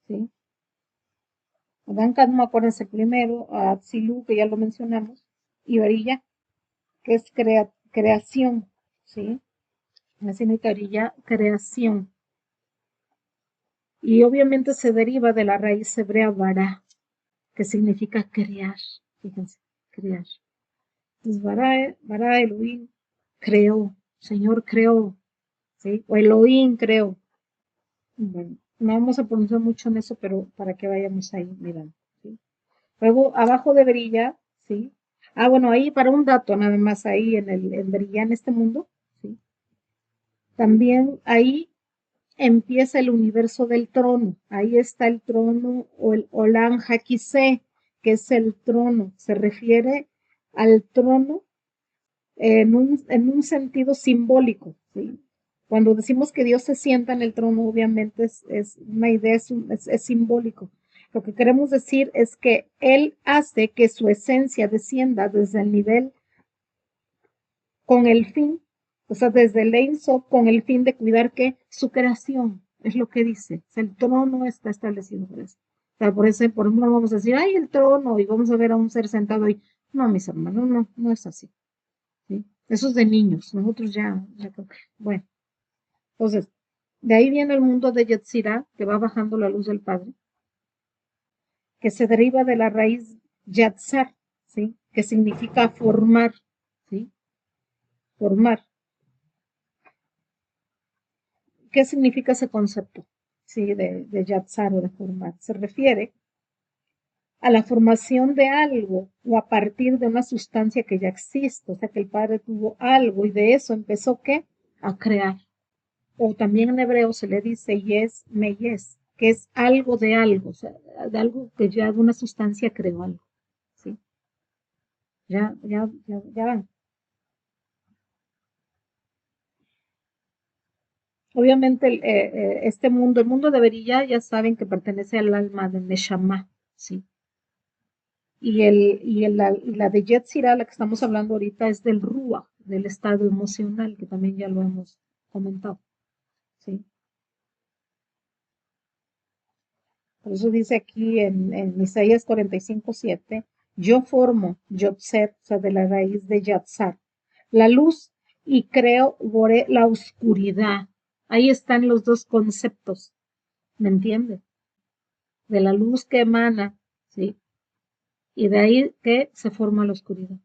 ¿sí? Adán Kadmon, acuérdense primero, a Atzilu, que ya lo mencionamos, y Berilla, que es creación, ¿sí? La significa Berilla, creación. Y obviamente se deriva de la raíz hebrea Bara, que significa crear, fíjense, crear. Entonces, Bara Elohim creó, Señor creó, ¿sí? O Elohim, creo. Bueno, no vamos a pronunciar mucho en eso, pero para que vayamos ahí mirando, ¿sí? Luego, abajo de Berilla, ¿sí? Ah, bueno, ahí para un dato nada más, ahí en Berilla, en este mundo, ¿sí? También ahí empieza el universo del trono. Ahí está el trono o el Olam Hakise, que es el trono. Se refiere al trono en un sentido simbólico, ¿sí? Cuando decimos que Dios se sienta en el trono, obviamente es una idea, es simbólico. Lo que queremos decir es que Él hace que su esencia descienda desde el nivel con el fin, o sea, desde el Ein Sof, con el fin de cuidar que su creación, es lo que dice, o sea, el trono está establecido por eso. O sea, por ejemplo, no vamos a decir, ay, el trono, y vamos a ver a un ser sentado ahí. No, mis hermanos, no, no es así. ¿Sí? Eso es de niños, nosotros ya, bueno, entonces, de ahí viene el mundo de Yetzirah, que va bajando la luz del Padre, que se deriva de la raíz Yatzar, ¿sí? Que significa formar, ¿sí? Formar. ¿Qué significa ese concepto? Sí, de Yatzar o de formar. Se refiere a la formación de algo o a partir de una sustancia que ya existe, o sea que el Padre tuvo algo y de eso empezó ¿qué? A crear. O también en hebreo se le dice yes, meyes, que es algo de algo, o sea, de algo que ya de una sustancia creó algo, ¿sí? Ya van. Obviamente este mundo, el mundo de Berilla, ya saben que pertenece al alma de Neshama, ¿sí? Y la de Yetzirah, la que estamos hablando ahorita, es del Ruach, del estado emocional, que también ya lo hemos comentado, ¿sí? Por eso dice aquí en Isaías 45:7, yo formo Yotzer, o sea, de la raíz de Yatzar, la luz y creo Boré la oscuridad. Ahí están los dos conceptos, ¿me entiende? De la luz que emana, ¿sí? Y de ahí que se forma la oscuridad.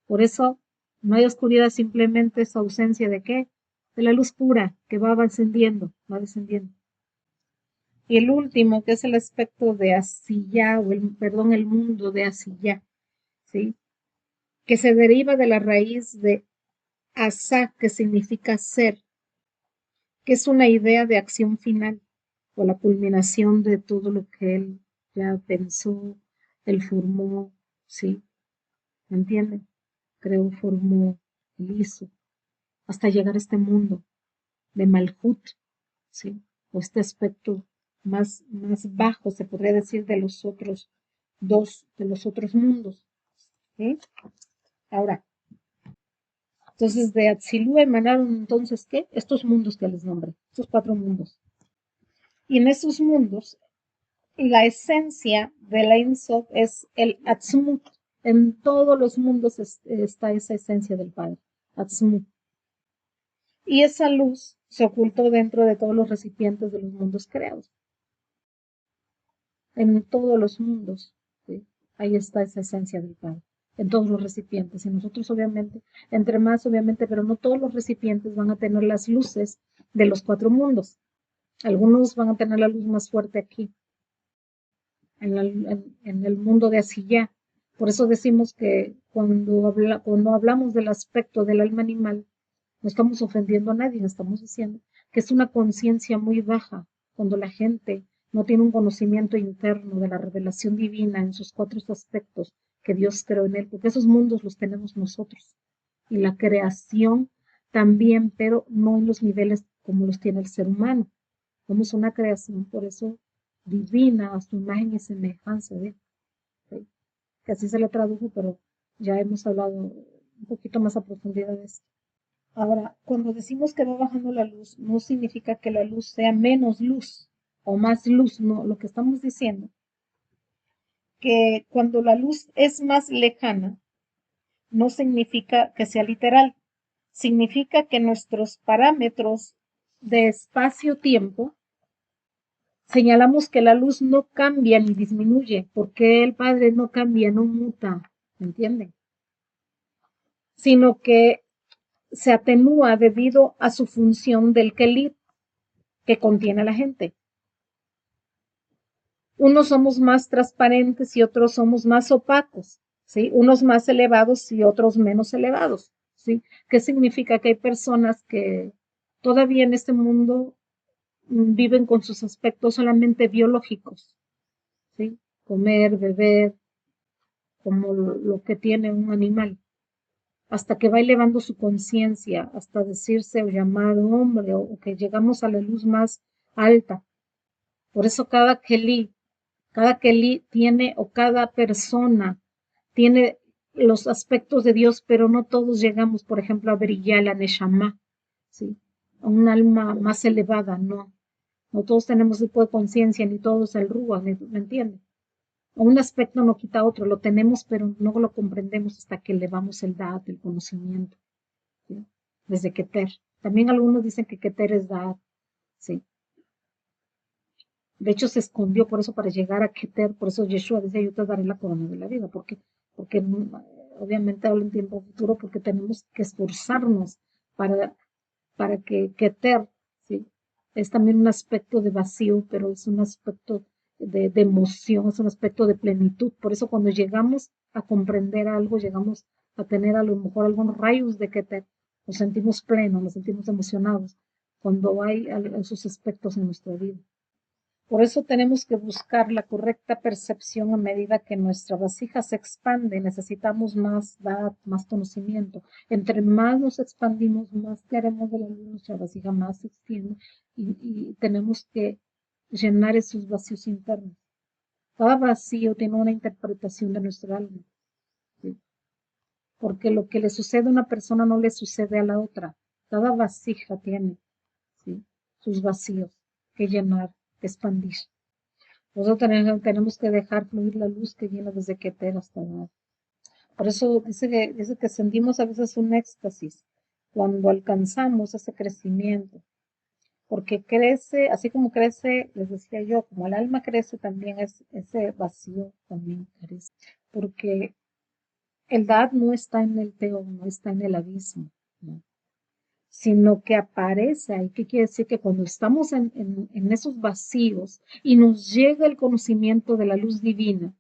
Por eso no hay oscuridad, simplemente es ausencia de qué? De la luz pura que va descendiendo, va descendiendo. Y el último, que es el aspecto de Asiyá, perdón, el mundo de Asiyá, ¿sí? Que se deriva de la raíz de Asá, que significa ser, que es una idea de acción final, o la culminación de todo lo que él ya pensó, él formó, ¿sí? ¿Me entienden? Creó, formó, hizo, hasta llegar a este mundo de Malhut, ¿sí? O este aspecto más bajo, se podría decir, de los otros mundos, ¿sí? Ahora, entonces de Atzilú emanaron entonces, ¿qué? Estos mundos que les nombré, estos 4 mundos. Y en esos mundos, la esencia de la Ein Sof es el Atzmut. En todos los mundos está esa esencia del Padre, Atzmut. Y esa luz se ocultó dentro de todos los recipientes de los mundos creados. En todos los mundos, ¿sí? Ahí está esa esencia del Padre, en todos los recipientes. Y nosotros obviamente, entre más obviamente, pero no todos los recipientes van a tener las luces de los 4 mundos. Algunos van a tener la luz más fuerte aquí, en el mundo de Asiyá. Por eso decimos que cuando hablamos del aspecto del alma animal, no estamos ofendiendo a nadie, estamos diciendo que es una conciencia muy baja cuando la gente no tiene un conocimiento interno de la revelación divina en sus 4 aspectos que Dios creó en él, porque esos mundos los tenemos nosotros. Y la creación también, pero no en los niveles como los tiene el ser humano. Somos una creación, por eso, divina, a su imagen y semejanza de, ¿sí? Que así se le tradujo, pero ya hemos hablado un poquito más a profundidad de esto. Ahora, cuando decimos que va bajando la luz, no significa que la luz sea menos luz o más luz, no. Lo que estamos diciendo, que cuando la luz es más lejana, no significa que sea literal, significa que nuestros parámetros de espacio-tiempo señalamos que la luz no cambia ni disminuye, porque el Padre no cambia, no muta, ¿me entienden? Sino que se atenúa debido a su función del Kelit que contiene a la gente. Unos somos más transparentes y otros somos más opacos, ¿sí? Unos más elevados y otros menos elevados, ¿sí? ¿Qué significa? Que hay personas que todavía en este mundo viven con sus aspectos solamente biológicos, ¿sí? Comer, beber, como lo que tiene un animal, hasta que va elevando su conciencia, hasta decirse o llamar hombre, o que llegamos a la luz más alta. Por eso cada Keli tiene, o cada persona tiene los aspectos de Dios, pero no todos llegamos, por ejemplo, a brillar la Neshama, ¿sí? A un alma más elevada, no. No todos tenemos tipo de conciencia, ni todos el Ruach, ¿me entiende? Un aspecto no quita otro, lo tenemos, pero no lo comprendemos hasta que elevamos el Da'at, el conocimiento, ¿sí? Desde Keter. También algunos dicen que Keter es Da'at, ¿sí? De hecho, se escondió por eso para llegar a Keter, por eso Yeshua dice, yo te daré la corona de la vida, porque obviamente hablo en tiempo futuro, porque tenemos que esforzarnos para, para que Keter, ¿sí? Es también un aspecto de vacío, pero es un aspecto de emoción, es un aspecto de plenitud. Por eso cuando llegamos a comprender algo, llegamos a tener a lo mejor algunos rayos de Keter, nos sentimos plenos, nos sentimos emocionados cuando hay esos aspectos en nuestra vida. Por eso tenemos que buscar la correcta percepción a medida que nuestra vasija se expande. Necesitamos más edad, más conocimiento. Entre más nos expandimos, más queremos de la luz, nuestra vasija más se extiende y tenemos que llenar esos vacíos internos. Cada vacío tiene una interpretación de nuestra alma, ¿sí? Porque lo que le sucede a una persona no le sucede a la otra. Cada vasija tiene, ¿sí?, sus vacíos que llenar, que expandir. Nosotros tenemos que dejar fluir la luz que viene desde Keter hasta ahora. Por eso dice que sentimos a veces un éxtasis cuando alcanzamos ese crecimiento. Porque crece, así como crece, les decía yo, como el alma crece, también ese vacío también crece. Porque el Da'at no está en el Teo, no está en el abismo, ¿no?, sino que aparece ahí. ¿Qué quiere decir? Que cuando estamos en esos vacíos y nos llega el conocimiento de la luz divina,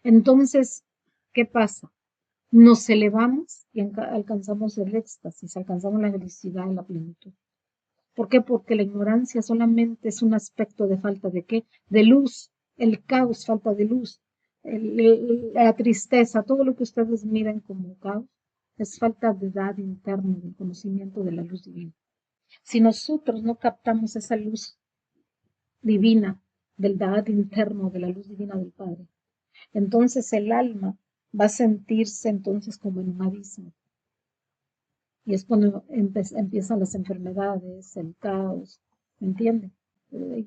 entonces, ¿qué pasa? Nos elevamos y alcanzamos el éxtasis, alcanzamos la felicidad y la plenitud. ¿Por qué? Porque la ignorancia solamente es un aspecto de falta de ¿qué? De luz. El caos, falta de luz. La tristeza, todo lo que ustedes miran como caos, es falta de edad interna, del conocimiento de la luz divina. Si nosotros no captamos esa luz divina, del Da'at interno, de la luz divina del Padre, entonces el alma va a sentirse entonces como en un abismo. Y es cuando empiezan las enfermedades, el caos, ¿me entiende?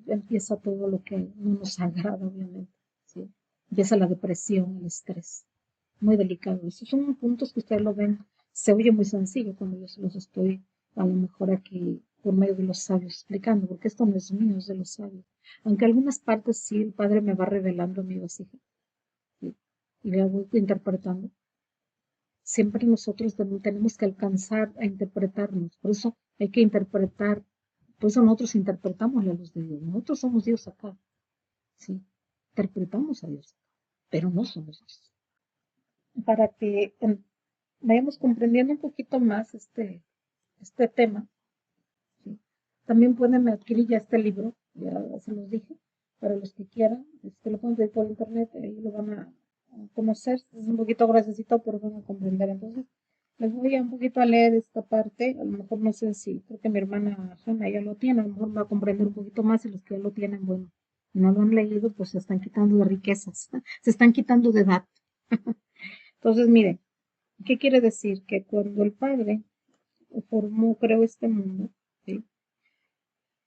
Empieza todo lo que no nos agrada, obviamente, ¿sí? Empieza la depresión, el estrés. Muy delicado. Esos son puntos que ustedes lo ven, se oye muy sencillo cuando yo se los estoy a lo mejor aquí por medio de los sabios explicando, porque esto no es mío, es de los sabios. Aunque algunas partes sí el Padre me va revelando mi vasija, ¿sí?, y la voy interpretando. Siempre nosotros tenemos que alcanzar a interpretarnos, por eso hay que interpretar, por eso nosotros interpretamos la luz de Dios. Nosotros somos Dios acá, ¿sí? Interpretamos a Dios, pero no somos Dios. Para que vayamos comprendiendo un poquito más este tema, ¿sí? También pueden adquirir ya este libro, ya se los dije, para los que quieran, lo pueden pedir por internet, ahí lo van a conocer. Es un poquito gruesecito, pero van a comprender. Entonces, les voy a un poquito a leer esta parte. A lo mejor no sé si, creo que mi hermana Hanna ya lo tiene, a lo mejor va a comprender un poquito más, y los que ya lo tienen, bueno, no lo han leído, pues se están quitando de riquezas, se están quitando de edad. Entonces, miren, ¿qué quiere decir? Que cuando el Padre creó este mundo, ¿sí?,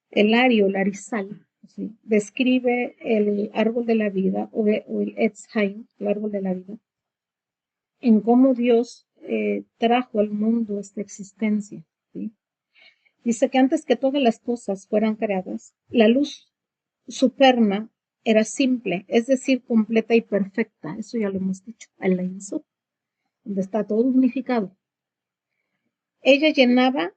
el Ario, el Arizal, ¿sí?, describe el árbol de la vida o el Etz Haim, el árbol de la vida, en cómo Dios trajo al mundo esta existencia, ¿sí? Dice que antes que todas las cosas fueran creadas, la luz superna era simple, es decir, completa y perfecta. Eso ya lo hemos dicho, el Ein Sof, donde está todo unificado. Ella llenaba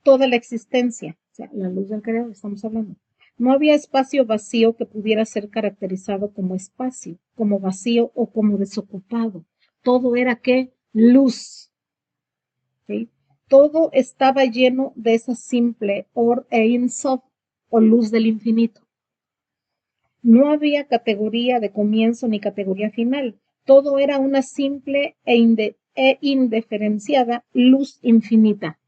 toda la existencia, o sea, la luz del creador, estamos hablando. No había espacio vacío que pudiera ser caracterizado como espacio, como vacío o como desocupado. Todo era ¿qué? Luz. ¿Sí? Todo estaba lleno de esa simple Or Ein Sof, o luz del infinito. No había categoría de comienzo ni categoría final. Todo era una simple e indiferenciada luz infinita.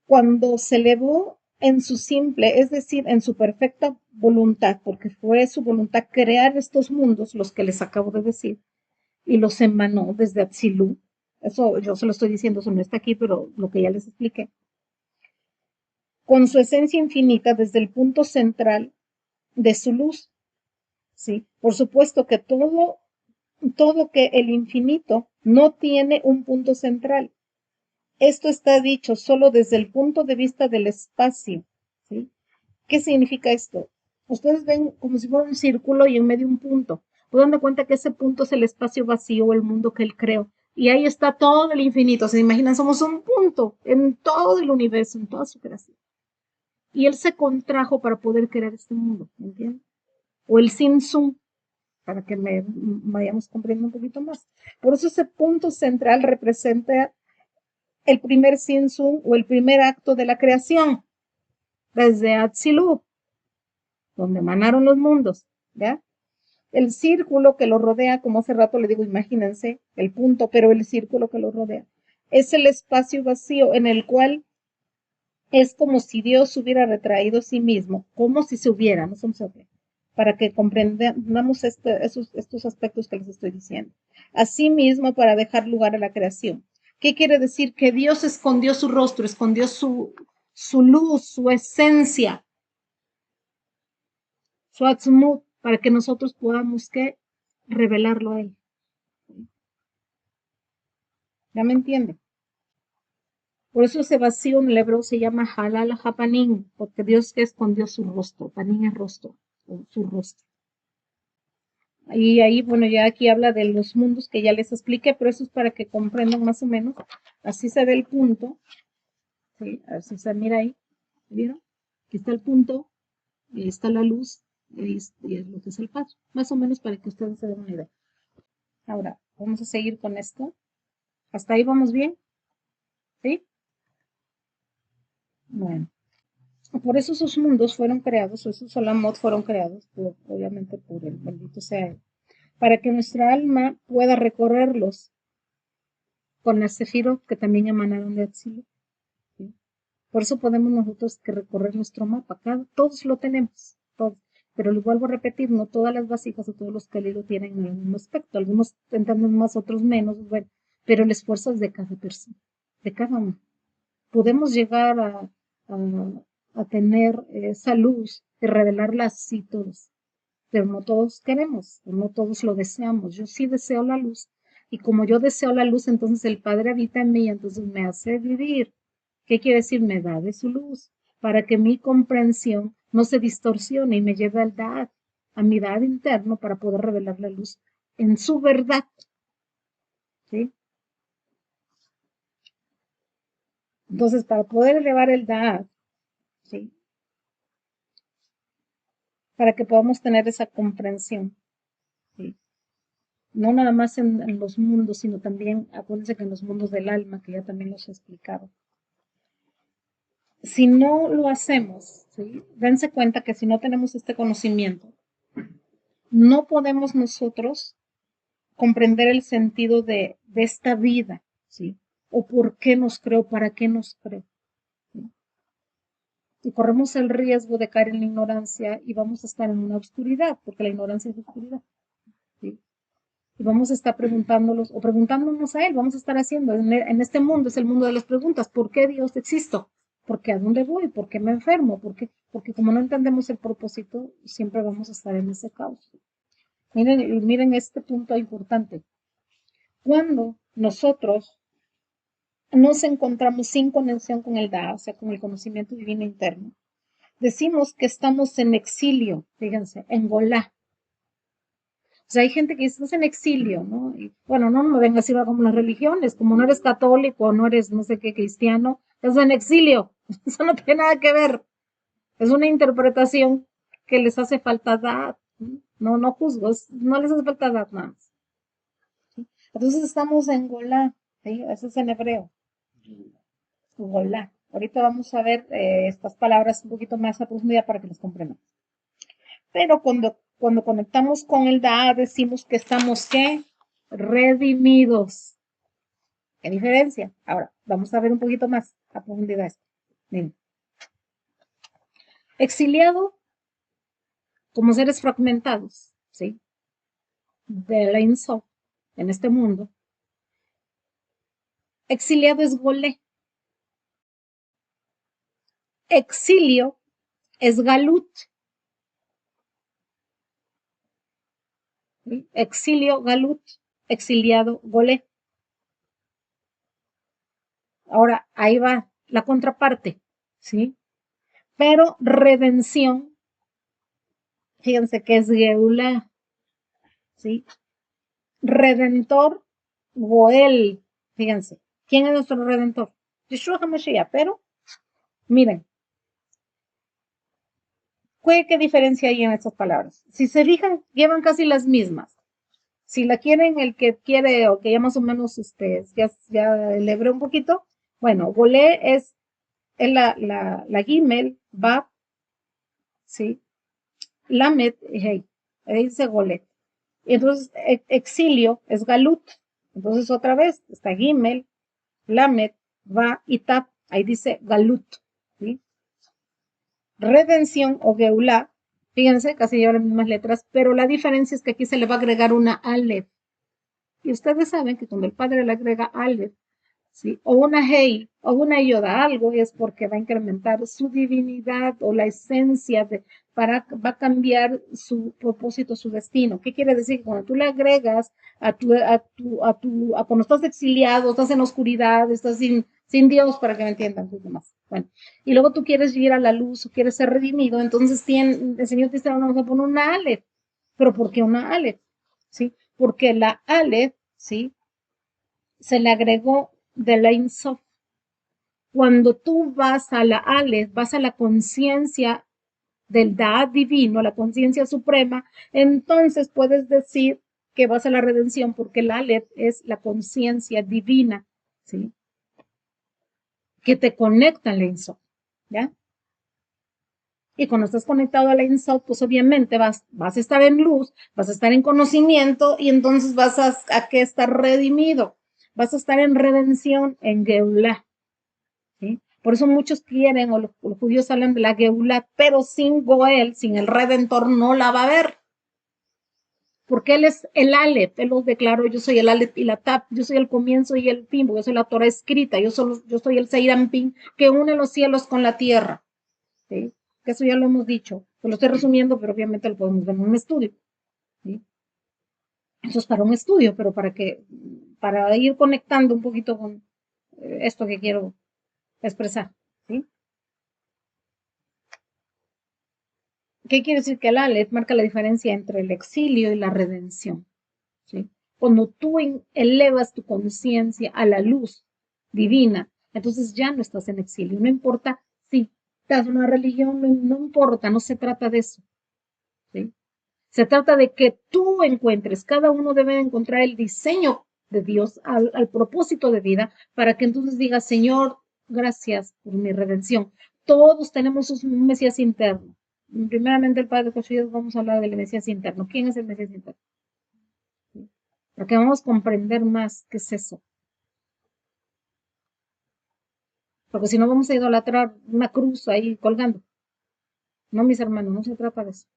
Cuando se elevó en su simple, es decir, en su perfecta voluntad, porque fue su voluntad crear estos mundos, los que les acabo de decir, y los emanó desde Atzilú. Eso yo se lo estoy diciendo, eso no está aquí, pero lo que ya les expliqué. Con su esencia infinita desde el punto central de su luz. ¿Sí? Por supuesto que todo que el infinito no tiene un punto central. Esto está dicho solo desde el punto de vista del espacio. ¿Sí? ¿Qué significa esto? Ustedes ven como si fuera un círculo y en medio un punto. Pueden dar cuenta que ese punto es el espacio vacío, el mundo que él creó. Y ahí está todo el infinito. ¿Se imaginan? Somos un punto en todo el universo, en toda su creación. Y él se contrajo para poder crear este mundo, ¿me entienden? O el Sin Sum, para que me vayamos comprendiendo un poquito más. Por eso ese punto central representa el primer Sin Sum o el primer acto de la creación, desde Atzilú, donde emanaron los mundos, ¿ya? El círculo que lo rodea, como hace rato le digo, imagínense el punto, pero el círculo que lo rodea, es el espacio vacío en el cual es como si Dios hubiera retraído a sí mismo, como si se hubiera, no somos para que comprendamos estos aspectos que les estoy diciendo. Asimismo, para dejar lugar a la creación. ¿Qué quiere decir? Que Dios escondió su rostro, escondió su luz, su esencia, su atzmut, para que nosotros podamos ¿qué? Revelarlo a él. ¿Ya me entienden? Por eso ese vacío en el hebreo se llama halal hapanim, porque Dios que escondió su rostro, panim es rostro, su rostro. Y ahí, bueno, ya aquí habla de los mundos que ya les expliqué, pero eso es para que comprendan más o menos. Así se ve el punto. ¿Sí? Así se mira ahí. ¿Vieron? Aquí está el punto, y está la luz, y es lo que es el Padre. Más o menos para que ustedes se den una idea. Ahora, vamos a seguir con esto. ¿Hasta ahí vamos bien? ¿Sí? Bueno. Por eso esos mundos fueron creados, o esos Olamot fueron creados, obviamente por el bendito sea él, para que nuestra alma pueda recorrerlos con las sefirot que también emanaron de Atzilú. ¿Sí? Por eso podemos nosotros que recorrer nuestro mapa, todos lo tenemos, todos. Pero lo vuelvo a repetir, no todas las vasijas o todos los Kali lo tienen en el mismo aspecto, algunos entienden más, otros menos, bueno, pero el esfuerzo es de cada persona, de cada uno. Podemos llegar a tener esa luz y revelarla así todos, pero no todos queremos, no todos lo deseamos. Yo sí deseo la luz, y como yo deseo la luz, entonces el Padre habita en mí, entonces me hace vivir. ¿Qué quiere decir? Me da de su luz, para que mi comprensión no se distorsione y me lleve al dad, a mi dad interno, para poder revelar la luz en su verdad. ¿Sí? Entonces, para poder elevar el dad, ¿sí? Para que podamos tener esa comprensión, ¿sí? No nada más en los mundos, sino también, acuérdense que en los mundos del alma, que ya también los he explicado. Si no lo hacemos, ¿sí? Dense cuenta que si no tenemos este conocimiento, no podemos nosotros comprender el sentido de esta vida, ¿sí? O por qué nos creó, para qué nos creó. ¿Sí? Y corremos el riesgo de caer en la ignorancia y vamos a estar en una oscuridad, porque la ignorancia es oscuridad. ¿Sí? Y vamos a estar preguntándolos o preguntándonos a él, vamos a estar haciendo, en este mundo es el mundo de las preguntas, ¿por qué Dios existo? ¿Por qué a dónde voy? ¿Por qué me enfermo? Porque como no entendemos el propósito, siempre vamos a estar en ese caos. Miren este punto importante. Cuando nosotros nos encontramos sin conexión con el Da, o sea, con el conocimiento divino interno, decimos que estamos en exilio, fíjense, en Golá. O sea, hay gente que dice, estás en exilio, ¿no? Y, bueno, no me vengas a decir como las religiones, como no eres católico, no eres no sé qué cristiano, estás en exilio. Eso no tiene nada que ver. Es una interpretación que les hace falta dar. No, no juzgo, no les hace falta dar nada más. ¿Sí? Entonces estamos en Golá, ¿sí? Eso es en hebreo. Golá. Ahorita vamos a ver estas palabras un poquito más a profundidad para que las comprendamos. Pero cuando conectamos con el Da, decimos que estamos, ¿qué? Redimidos. ¿Qué diferencia? Ahora, vamos a ver un poquito más a profundidad esto. Miren. Exiliado como seres fragmentados, ¿sí? De la Insof en este mundo. Exiliado es golé. Exilio es galut. ¿Sí? Exilio, galut, exiliado, golé. Ahora, ahí va la contraparte, ¿sí? Pero redención, fíjense que es Geula, ¿sí? Redentor, Goel, fíjense. ¿Quién es nuestro redentor? Yeshua HaMashiach, pero miren, ¿qué diferencia hay en estas palabras? Si se fijan, llevan casi las mismas. Si la quieren, el que quiere o que ya más o menos ya lebré un poquito, bueno, Golé es la Gimel, Bab, ¿sí? Lamed, hey, ahí dice Golé. Y entonces exilio es Galut. Entonces otra vez está Gimel, Lamed, Va y Tab. Ahí dice Galut. ¿Sí? Redención o Geulá. Fíjense, casi llevan las mismas letras, pero la diferencia es que aquí se le va a agregar una Aleph. Y ustedes saben que cuando el padre le agrega Aleph, ¿sí? O una Hei, o una Yoda, algo es porque va a incrementar su divinidad o la esencia va a cambiar su propósito, su destino. ¿Qué quiere decir? Cuando tú le agregas cuando estás exiliado, estás en oscuridad, estás sin Dios, para que me entiendan los demás. Bueno, y luego tú quieres ir a la luz o quieres ser redimido, entonces el Señor te dice, vamos a poner una Aleph. ¿Pero por qué una Aleph? ¿Sí? Porque la Aleph, ¿sí? Se le agregó de la Insof. Cuando tú vas a la Aleph, vas a la conciencia del Da'at divino, la conciencia suprema, entonces puedes decir que vas a la redención porque el Aleph es la conciencia divina, ¿sí? Que te conecta a la Insof, ¿ya? Y cuando estás conectado a la Insof, pues obviamente vas a estar en luz, vas a estar en conocimiento y entonces vas a que estar redimido, vas a estar en redención, en Geulah. ¿Sí? Por eso muchos quieren, o los judíos hablan de la Geulah, pero sin Goel, sin el Redentor, no la va a ver. Porque él es el Aleph, él los declaró, yo soy el Aleph y la Tap, yo soy el comienzo y el fin, porque yo soy la Torah escrita, yo soy el Seirampín que une los cielos con la tierra. ¿Sí? Que eso ya lo hemos dicho, lo estoy resumiendo, pero obviamente lo podemos ver en un estudio. ¿Sí? Eso es para un estudio, pero para ir conectando un poquito con esto que quiero expresar. ¿Sí? ¿Qué quiere decir? Que el Aleph marca la diferencia entre el exilio y la redención. ¿Sí? Cuando tú elevas tu conciencia a la luz divina, entonces ya no estás en exilio. No importa si estás en una religión, no importa, no se trata de eso. ¿Sí? Se trata de que tú encuentres, cada uno debe encontrar el diseño de Dios al propósito de vida para que entonces diga, Señor, gracias por mi redención. Todos tenemos un Mesías interno. Primeramente, el Padre Cochillas, vamos a hablar del Mesías interno. ¿Quién es el Mesías interno? ¿Sí? Porque vamos a comprender más qué es eso. Porque si no, vamos a idolatrar una cruz ahí colgando. No, mis hermanos, no se trata de eso.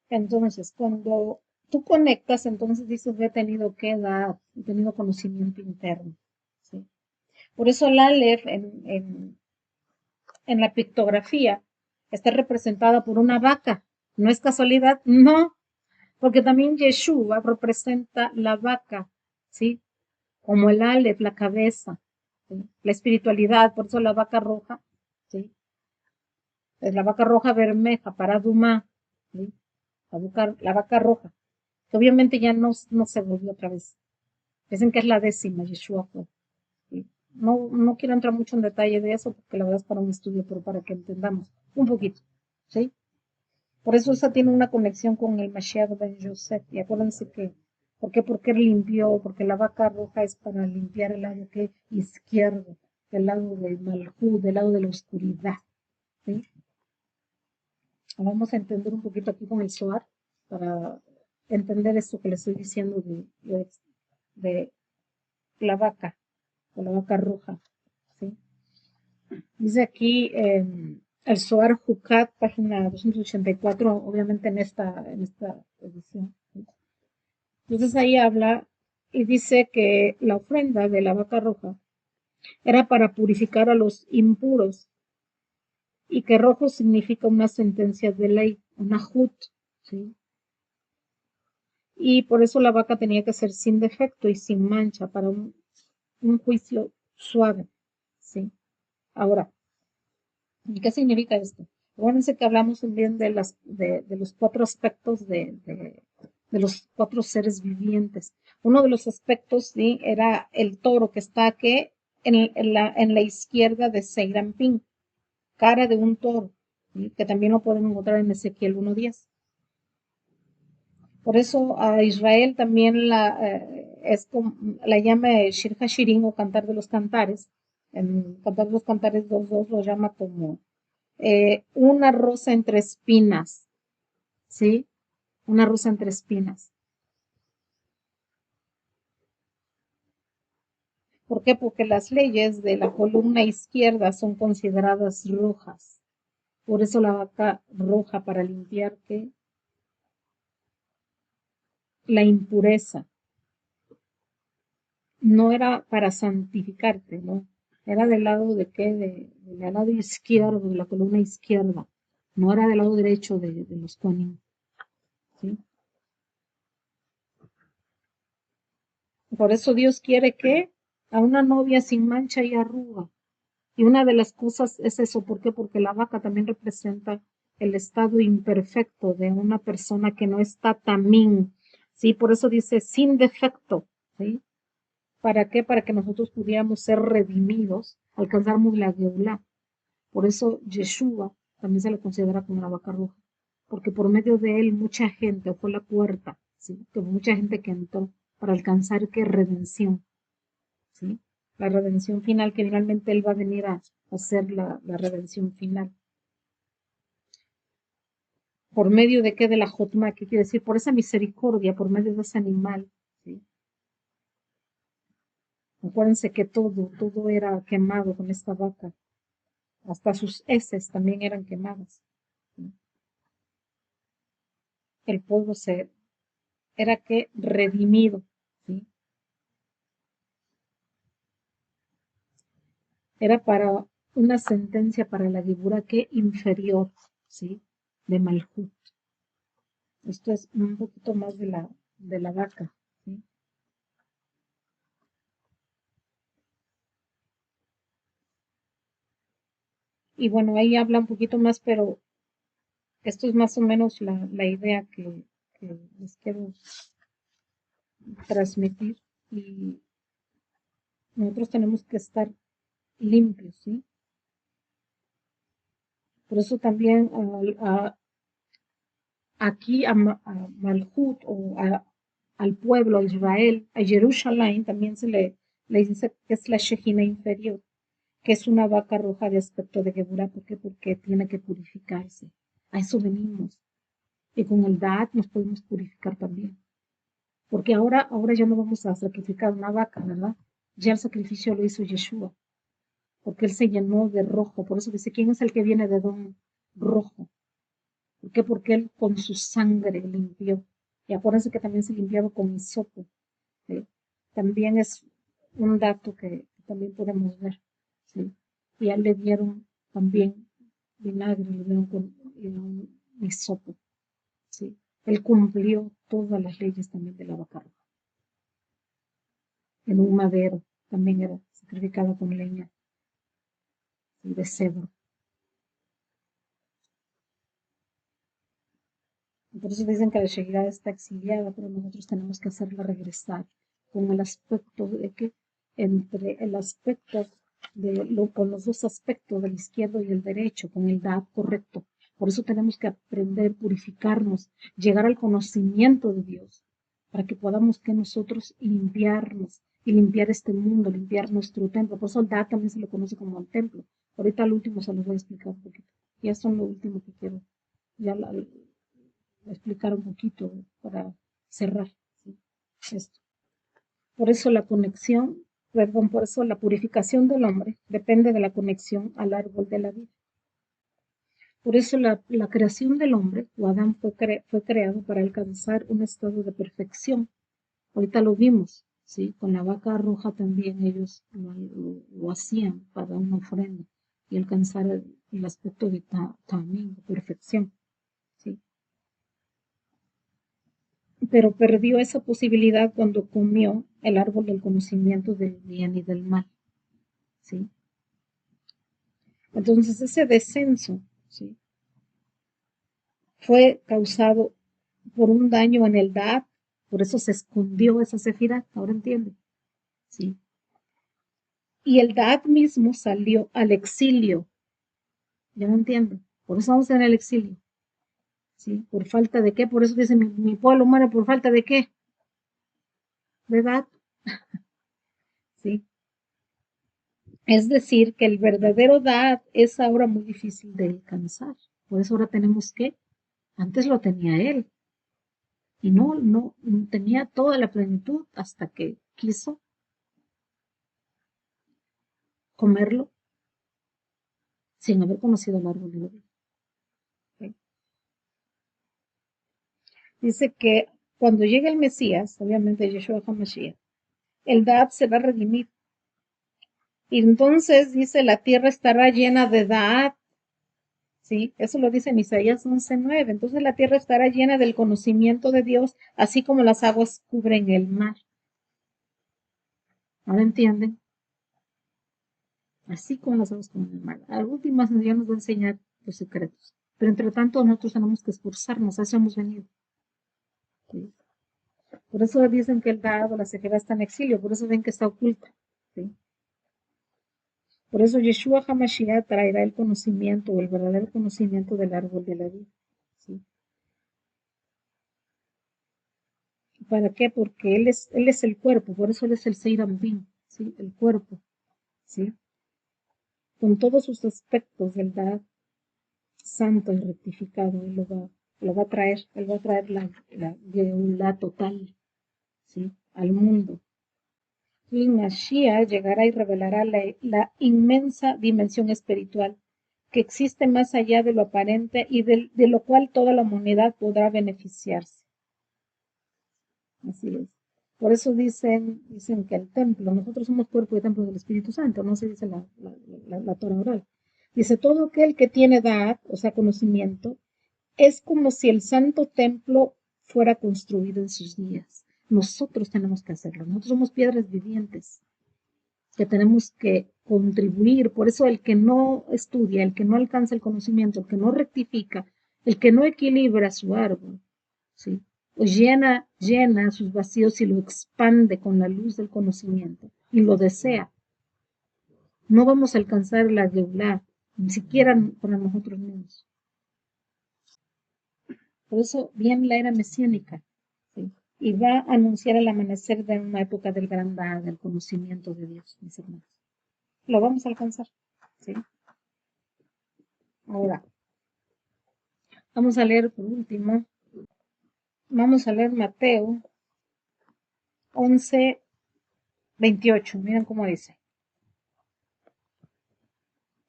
Entonces, cuando tú conectas, entonces dices, he tenido que edad, he tenido conocimiento interno. ¿Sí? Por eso el Aleph en la pictografía está representada por una vaca. ¿No es casualidad? No, porque también Yeshua representa la vaca, ¿sí? Como el Aleph, la cabeza, ¿sí? La espiritualidad, por eso la vaca roja, ¿sí? Es la vaca roja bermeja para Dumá, ¿sí? La vaca roja, que obviamente ya no se volvió otra vez. Dicen que es la 10ª, Yeshua fue. ¿Sí? No quiero entrar mucho en detalle de eso, porque la verdad es para un estudio, pero para que entendamos un poquito, ¿sí? Por eso esa tiene una conexión con el Mashiach ben Yosef. Y acuérdense que, ¿por qué? Porque limpió, porque la vaca roja es para limpiar el lado que izquierdo, el lado del Malhud, del lado de la oscuridad, ¿sí? Vamos a entender un poquito aquí con el Zohar para entender esto que les estoy diciendo de la vaca, o la vaca roja, ¿sí? Dice aquí el Zohar Jucat, página 284, obviamente en esta edición, ¿sí? Entonces ahí habla y dice que la ofrenda de la vaca roja era para purificar a los impuros y que rojo significa una sentencia de ley, una jut, ¿sí? Y por eso la vaca tenía que ser sin defecto y sin mancha para un juicio suave, ¿sí? Ahora, ¿qué significa esto? Acuérdense que hablamos también de los 4 aspectos de los 4 seres vivientes. Uno de los aspectos, ¿sí? Era el toro que está aquí en la izquierda de Seirampín, cara de un toro, ¿sí? Que también lo pueden encontrar en Ezequiel 1:10. Por eso a Israel también la llama Shir Hashirim o Cantar de los Cantares. En Cantar de los Cantares 2.2 lo llama como una rosa entre espinas, ¿sí? Una rosa entre espinas. ¿Por qué? Porque las leyes de la columna izquierda son consideradas rojas. Por eso la vaca roja para limpiar ¿qué? La impureza. No era para santificarte, ¿no? Era del lado de qué, del lado izquierdo, de la columna izquierda. No era del lado derecho de los Kohanim, ¿sí? Por eso Dios quiere que a una novia sin mancha y arruga. Y una de las cosas es eso, ¿por qué? Porque la vaca también representa el estado imperfecto de una persona que no está tamín, ¿sí? Por eso dice sin defecto, ¿sí? ¿Para qué? Para que nosotros pudiéramos ser redimidos, alcanzáramos la Geulá. Por eso Yeshua también se le considera como una vaca roja, porque por medio de él mucha gente fue la puerta, ¿sí? Que mucha gente que entró para alcanzar qué redención, ¿sí? La redención final, que finalmente él va a venir a hacer la redención final. ¿Por medio de qué? De la Jotma, que quiere decir por esa misericordia, por medio de ese animal, ¿sí? Acuérdense que todo era quemado con esta vaca, hasta sus heces también eran quemadas, ¿sí? El pueblo era que redimido, ¿sí? Era para una sentencia para la Gibura que inferior, ¿sí? De Malhut. Esto es un poquito más de la vaca, ¿sí? Y bueno, ahí habla un poquito más, pero esto es más o menos la idea que les quiero transmitir. Y nosotros tenemos que estar limpios, ¿sí? Por eso también aquí a Malhut o al pueblo, a Israel, a Jerusalén, también le dice que es la Shejina inferior, que es una vaca roja de aspecto de Geburá. ¿Por qué? Porque tiene que purificarse. A eso venimos. Y con el Da'at nos podemos purificar también. Porque ahora ya no vamos a sacrificar una vaca, ¿verdad? Ya el sacrificio lo hizo Yeshua, porque él se llenó de rojo. Por eso dice, ¿quién es el que viene de don rojo? ¿Por qué? Porque él con su sangre limpió. Y acuérdense que también se limpiaba con hisopo, ¿sí? También es un dato que también podemos ver, ¿sí? Y a él le dieron también vinagre, le dieron con un hisopo, ¿sí? Él cumplió todas las leyes también de la vaca roja. En un madero también era sacrificado con leña, ¿sí? De cedro. Por eso dicen que la Shekhinah está exiliada, pero nosotros tenemos que hacerla regresar con el aspecto de que, entre el aspecto con los dos aspectos del izquierdo y el derecho, con el dad correcto. Por eso tenemos que aprender, purificarnos, llegar al conocimiento de Dios, para que podamos que nosotros limpiarnos y limpiar este mundo, limpiar nuestro templo. Por eso el dad también se lo conoce como el templo. Ahorita al último se los voy a explicar un poquito. Y esto es lo último que quiero ya explicar un poquito para cerrar, ¿sí? Esto. Por eso la conexión, perdón, por eso la purificación del hombre depende de la conexión al árbol de la vida. Por eso la creación del hombre, o Adán, fue creado para alcanzar un estado de perfección. Ahorita lo vimos, ¿sí? Con la vaca roja también ellos lo hacían para una ofrenda y alcanzar el aspecto de también, de perfección, ¿sí? Pero perdió esa posibilidad cuando comió el árbol del conocimiento del bien y del mal, ¿sí? Entonces ese descenso, ¿sí?, fue causado por un daño en el Dad, por eso se escondió esa Sefirá, ahora entiende, ¿sí? Y el Dad mismo salió al exilio, ¿ya me entiende? Por eso vamos en el exilio, ¿sí? ¿Por falta de qué? Por eso dice mi pueblo muere por falta de qué, de Dad, ¿sí? Es decir, que el verdadero Dad es ahora muy difícil de alcanzar. Por eso ahora tenemos que, antes lo tenía él, y no tenía toda la plenitud hasta que quiso comerlo sin haber conocido el árbol de la vida. ¿Sí? Dice que cuando llegue el Mesías, obviamente Yeshua HaMashiach, el Dad se va a redimir. Y entonces dice, la tierra estará llena de Dad. ¿Sí? Eso lo dice en Isaías 11:9. Entonces la tierra estará llena del conocimiento de Dios, así como las aguas cubren el mar. ¿Ahora entienden? Así como las aguas cubren el mar. Al último Dios nos va a enseñar los secretos. Pero entre tanto nosotros tenemos que esforzarnos, a eso hemos venido. ¿Sí? Por eso dicen que el dado, la Sefirá está en exilio, por eso ven que está oculta. ¿Sí? Por eso Yeshua HaMashiach traerá el conocimiento, o el verdadero conocimiento del árbol de la vida. ¿Sí? ¿Para qué? Porque él es el cuerpo, por eso él es el Seirambim, ¿sí? El cuerpo, ¿sí? Con todos sus aspectos del Dad santo y rectificado, él lo va a traer, él va a traer la Geulá total, ¿sí?, al mundo. Y Mashiach llegará y revelará la inmensa dimensión espiritual que existe más allá de lo aparente y de lo cual toda la humanidad podrá beneficiarse. Así es. Por eso dicen que el templo, nosotros somos cuerpo y templo del Espíritu Santo, no se dice la Torah oral. Dice, todo aquel que tiene edad, o sea, conocimiento, es como si el santo templo fuera construido en sus días. Nosotros tenemos que hacerlo. Nosotros somos piedras vivientes que tenemos que contribuir. Por eso el que no estudia, el que no alcanza el conocimiento, el que no rectifica, el que no equilibra su árbol, ¿sí?, pues llena sus vacíos y lo expande con la luz del conocimiento y lo desea. No vamos a alcanzar la Geulá, ni siquiera para nosotros mismos. Por eso viene la era mesiánica, ¿sí?, y va a anunciar el amanecer de una época del gran dad, del conocimiento de Dios, mis hermanos. Lo vamos a alcanzar, ¿sí? Ahora, vamos a leer por último, vamos a leer Mateo 11:28. Miren cómo dice.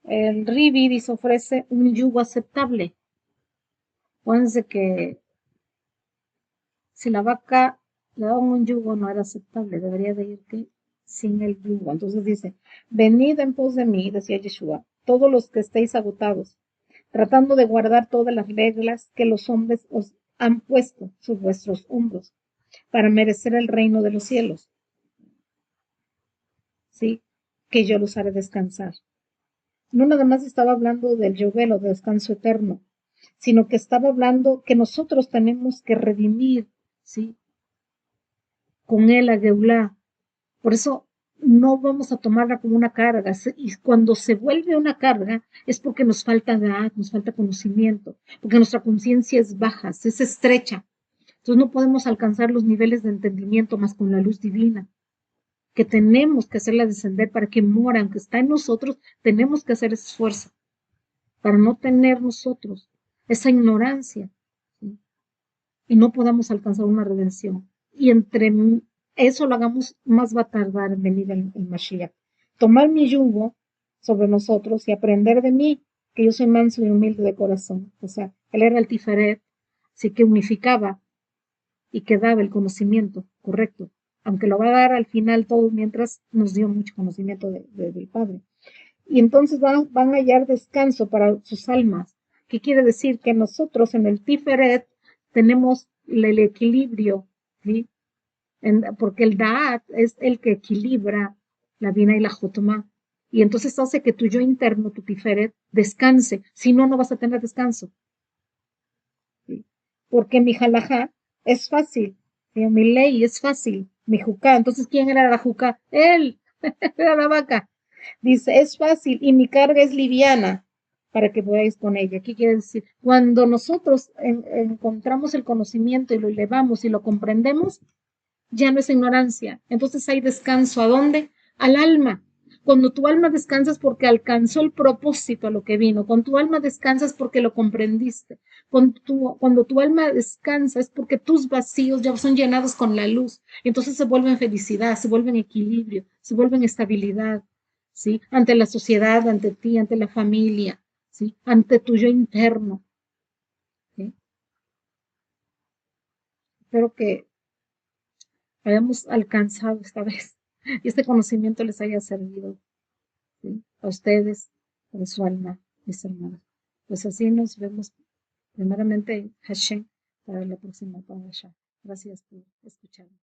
El Ribi dice, ofrece un yugo aceptable. Acuérdense que si la vaca le daban un yugo no era aceptable, debería de ir que sin el yugo. Entonces dice, venid en pos de mí, decía Yeshua, todos los que estéis agotados, tratando de guardar todas las reglas que los hombres os han puesto sobre vuestros hombros para merecer el reino de los cielos. ¿Sí? Que yo los haré descansar. No nada más estaba hablando del yobel o de descanso eterno, sino que estaba hablando que nosotros tenemos que redimir, ¿sí? Con él a Geulá. Por eso no vamos a tomarla como una carga. Y cuando se vuelve una carga es porque nos falta edad, nos falta conocimiento, porque nuestra conciencia es baja, es estrecha. Entonces no podemos alcanzar los niveles de entendimiento más con la luz divina, que tenemos que hacerla descender para que mora, aunque está en nosotros, tenemos que hacer ese esfuerzo para no tener nosotros esa ignorancia, ¿sí? Y no podamos alcanzar una redención. Y entre eso lo hagamos, más va a tardar en venir el Mashiach. Tomar mi yugo sobre nosotros y aprender de mí, que yo soy manso y humilde de corazón. O sea, él era el Tiferet, así que unificaba y que daba el conocimiento correcto, aunque lo va a dar al final todo, mientras nos dio mucho conocimiento del Padre. Y entonces van a hallar descanso para sus almas. ¿Qué quiere decir? Que nosotros en el Tiferet tenemos el equilibrio, ¿sí? Porque el Da'at es el que equilibra la Bina y la Jotma. Y entonces hace que tu yo interno, tu Tiferet, descanse. Si no, no vas a tener descanso. ¿Sí? Porque mi halajá es fácil, ¿sí? Mi ley es fácil, mi jucá. Entonces, ¿quién era la jucá? Él, era la vaca. Dice, es fácil y mi carga es liviana para que podáis con ella. ¿Qué quiere decir? Cuando nosotros encontramos el conocimiento y lo elevamos y lo comprendemos, ya no es ignorancia. Entonces hay descanso. ¿A dónde? Al alma. Cuando tu alma descansa es porque alcanzó el propósito a lo que vino. Cuando tu alma descansa es porque lo comprendiste. Cuando tu alma descansa es porque tus vacíos ya son llenados con la luz. Entonces se vuelven felicidad, se vuelven equilibrio, se vuelven estabilidad, ¿sí? Ante la sociedad, ante ti, ante la familia, ¿sí? Ante tu yo interno, ¿sí? Espero que hayamos alcanzado esta vez y este conocimiento les haya servido, ¿sí? A ustedes, a su alma, mis hermanos. Pues así nos vemos primeramente Hashem para la próxima parasha. Gracias por escucharme.